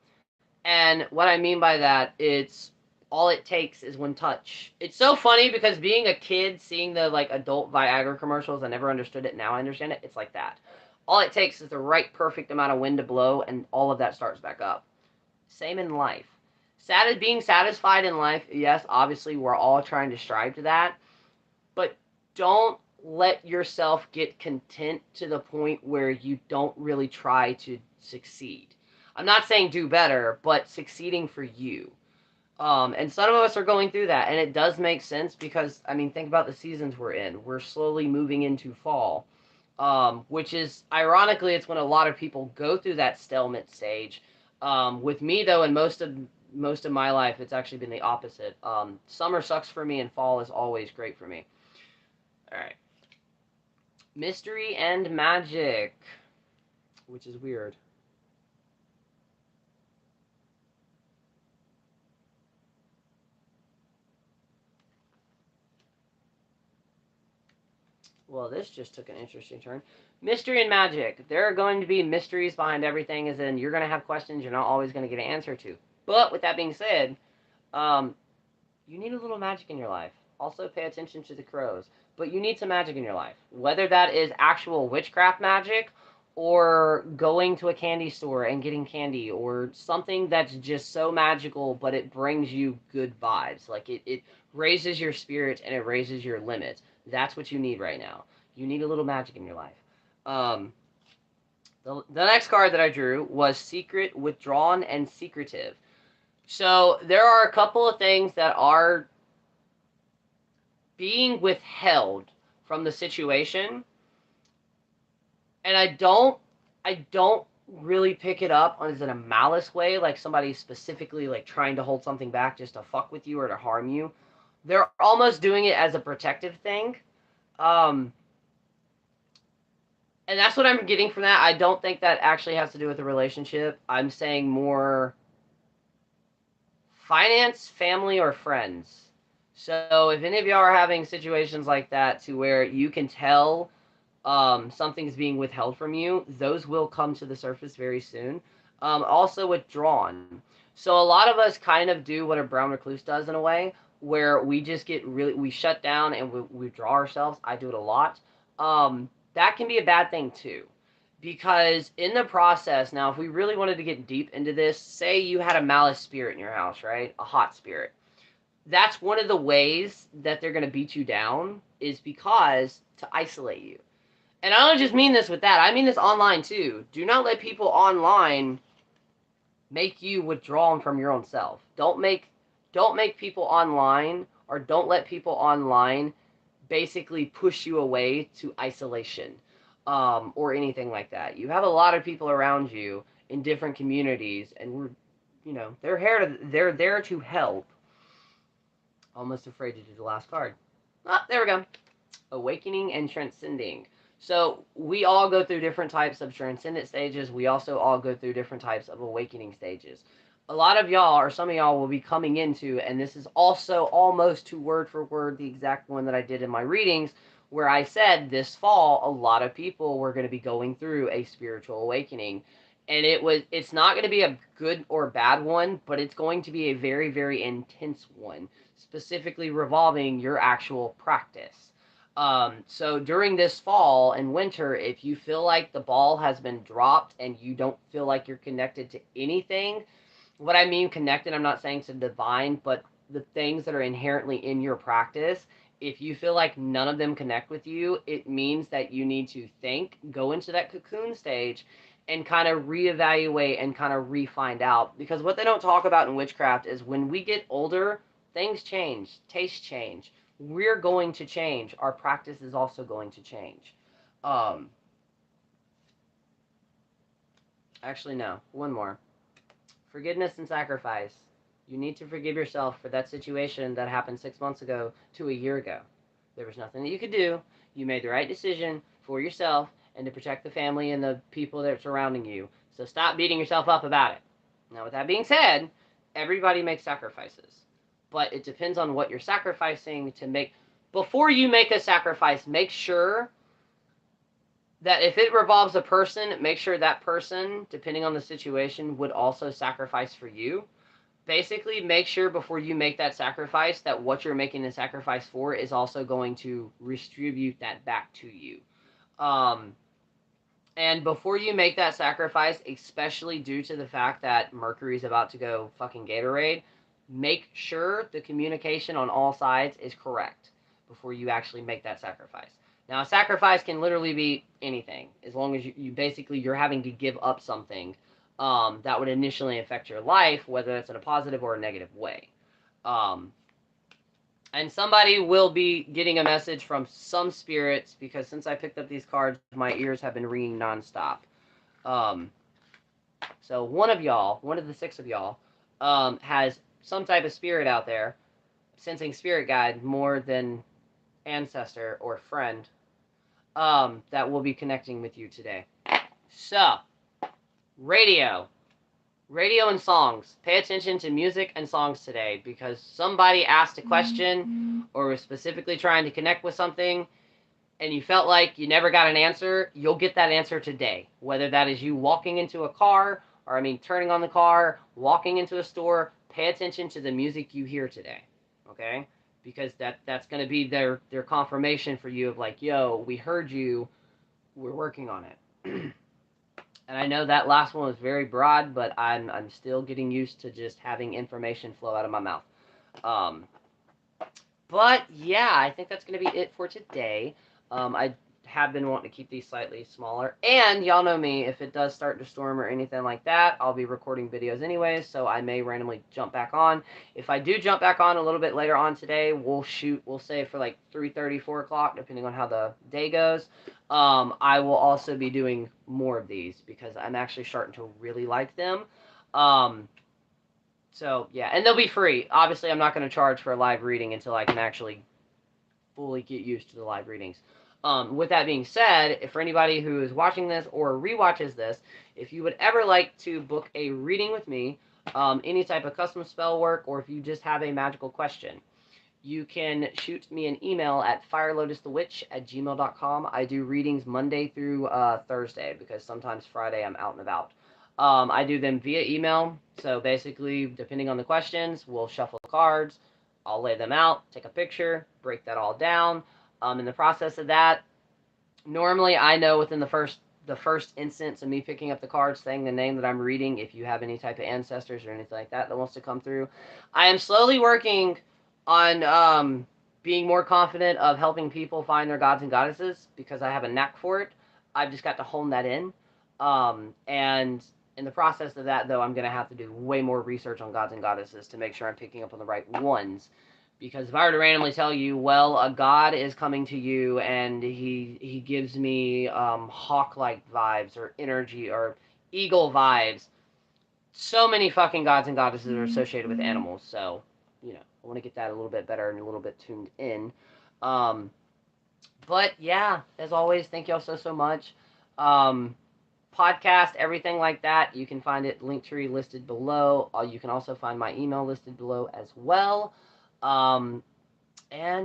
And what I mean by that, it's all it takes is one touch. It's so funny because being a kid, seeing the like adult Viagra commercials, I never understood it. Now I understand it. It's like that. All it takes is the right perfect amount of wind to blow, and all of that starts back up. Same in life. Being satisfied in life, yes, obviously we're all trying to strive to that, but don't let yourself get content to the point where you don't really try to succeed. I'm not saying do better, but succeeding for you. And some of us are going through that, and it does make sense because, I mean, think about the seasons we're in. We're slowly moving into fall, which is, ironically, it's when a lot of people go through that stalemate stage. With me, though, and most of my life, it's actually been the opposite. Summer sucks for me, and fall is always great for me. All right. Mystery and magic, which is weird. Well, this just took an interesting turn. Mystery and magic. There are going to be mysteries behind everything, as in you're going to have questions you're not always going to get an answer to. But with that being said, um, you need a little magic in your life. Also, pay attention to the crows. But you need some magic in your life. Whether that is actual witchcraft magic or going to a candy store and getting candy or something that's just so magical, but it brings you good vibes. Like it raises your spirit and it raises your limits. That's what you need right now. You need a little magic in your life. Um, the next card that I drew was secret, withdrawn, and secretive. So there are a couple of things that are being withheld from the situation, and I don't really pick it up as in a malice way, like somebody specifically like trying to hold something back just to fuck with you or to harm you. They're almost doing it as a protective thing. Um, and that's what I'm getting from that. I don't think that actually has to do with the relationship. I'm saying more finance, family, or friends. So if any of y'all are having situations like that to where you can tell something's being withheld from you, those will come to the surface very soon. Also withdrawn. So a lot of us kind of do what a brown recluse does in a way, where we just get really, we shut down and we withdraw ourselves. I do it a lot. That can be a bad thing too. Because in the process, now, if we really wanted to get deep into this, say you had a malice spirit in your house, right? A hot spirit. That's one of the ways that they're going to beat you down is because to isolate you. And I don't just mean this with that. I mean this online too. Do not let people online make you withdrawn from your own self. Don't make people online or don't let people online basically push you away to isolation or anything like that. You have a lot of people around you in different communities, and they're there to help. Almost afraid to do the last card. Ah, there we go. Awakening and transcending. So we all go through different types of transcendent stages. We also all go through different types of awakening stages. A lot of y'all, or some of y'all, will be coming into, and this is also almost to word for word the exact one that I did in my readings, where I said this fall, a lot of people were going to be going through a spiritual awakening. And it's not going to be a good or bad one, but it's going to be a very, very intense one, specifically revolving your actual practice. So during this fall and winter, if you feel like the ball has been dropped and you don't feel like you're connected to anything, what I mean connected, I'm not saying to divine, but the things that are inherently in your practice, if you feel like none of them connect with you, it means that you need to go into that cocoon stage and kind of reevaluate and kind of re-find out. Because what they don't talk about in witchcraft is when we get older, things change, tastes change. We're going to change. Our practice is also going to change. Um, Actually, no. One more. Forgiveness and sacrifice. You need to forgive yourself for that situation that happened 6 months ago to a year ago. There was nothing that you could do. You made the right decision for yourself and to protect the family and the people that are surrounding you. So stop beating yourself up about it. Now, with that being said, everybody makes sacrifices. But it depends on what you're sacrificing to make. Before you make a sacrifice, make sure that if it revolves a person, make sure that person, depending on the situation, would also sacrifice for you. Basically, make sure before you make that sacrifice that what you're making the sacrifice for is also going to distribute that back to you. Um, and before you make that sacrifice, especially due to the fact that Mercury's about to go fucking Gatorade, make sure the communication on all sides is correct before you actually make that sacrifice. Now, a sacrifice can literally be anything, as long as you basically you're having to give up something that would initially affect your life, whether it's in a positive or a negative way. Um, and somebody will be getting a message from some spirits, because since I picked up these cards, my ears have been ringing nonstop. Um, so one of y'all, one of the six of y'all, has some type of spirit out there, sensing spirit guide more than ancestor or friend, that will be connecting with you today. So, radio. Radio and songs. Pay attention to music and songs today, because somebody asked a question or was specifically trying to connect with something and you felt like you never got an answer. You'll get that answer today. Whether that is you walking into a car, or turning on the car, walking into a store, pay attention to the music you hear today. Okay? Because that's going to be their confirmation for you of like, yo, we heard you, we're working on it. And I know that last one was very broad, but I'm still getting used to just having information flow out of my mouth. But yeah, I think that's going to be it for today. I have been wanting to keep these slightly smaller. And y'all know me, if it does start to storm or anything like that, I'll be recording videos anyways, so I may randomly jump back on. If I do jump back on a little bit later on today, we'll say for like 3:30, 4 o'clock, depending on how the day goes. I will also be doing more of these because I'm actually starting to really like them. So, yeah, and they'll be free. Obviously, I'm not going to charge for a live reading until I can actually fully get used to the live readings. With that being said, if for anybody who is watching this or rewatches this, if you would ever like to book a reading with me, any type of custom spell work, or if you just have a magical question, you can shoot me an email at firelotusthewitch@gmail.com. I do readings Monday through Thursday, because sometimes Friday I'm out and about. I do them via email, so basically, depending on the questions, we'll shuffle cards, I'll lay them out, take a picture, break that all down. In the process of that, normally I know within the first instance of me picking up the cards, saying the name that I'm reading, if you have any type of ancestors or anything like that wants to come through. I am slowly working on being more confident of helping people find their gods and goddesses, because I have a knack for it. I've just got to hone that in. And in the process of that, though, I'm going to have to do way more research on gods and goddesses to make sure I'm picking up on the right ones. Because if I were to randomly tell you, well, a god is coming to you and he gives me hawk-like vibes or energy or eagle vibes, so many fucking gods and goddesses are associated with animals, so, I want to get that a little bit better and a little bit tuned in. But yeah, as always, thank y'all so much. Podcast, everything like that, you can find it, Linktree listed below. You can also find my email listed below as well. And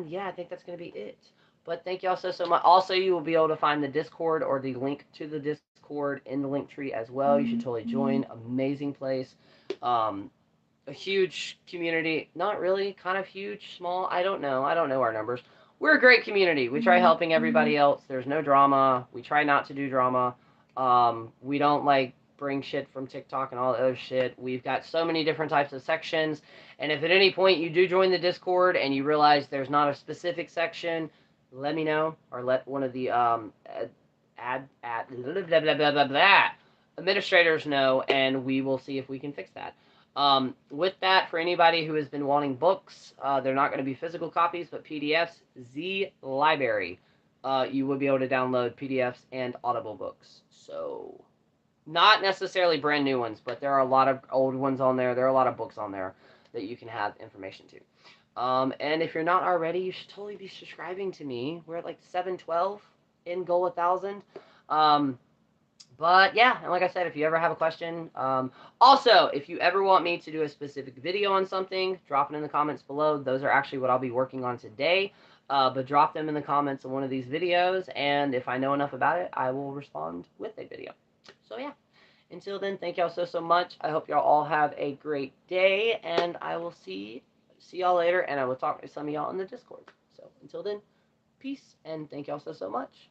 yeah, I think that's going to be it. But thank y'all so much. Also, you will be able to find the Discord or the link to the Discord in the Linktree as well. You should totally join. Amazing place. A huge community. Not really. Kind of huge. Small. I don't know. I don't know our numbers. We're a great community. We try helping everybody else. There's no drama. We try not to do drama. We don't bring shit from TikTok and all the other shit. We've got so many different types of sections. And if at any point you do join the Discord and you realize there's not a specific section, let me know, or let one of the administrators know, and we will see if we can fix that. With that, for anybody who has been wanting books, they're not going to be physical copies, but PDFs, Z Library. You will be able to download PDFs and Audible books. So, not necessarily brand new ones, but there are a lot of old ones on there. There are a lot of books on there that you can have information to. And if you're not already, you should totally be subscribing to me. We're at like 712 in goal 1,000. But yeah, and like I said, if you ever have a question, also, if you ever want me to do a specific video on something, drop it in the comments below. Those are actually what I'll be working on today. But drop them in the comments of one of these videos, and if I know enough about it, I will respond with a video. So yeah, until then, thank y'all so much. I hope y'all all have a great day, and I will see y'all later, and I will talk to some of y'all in the Discord. So until then, peace, and thank y'all so much.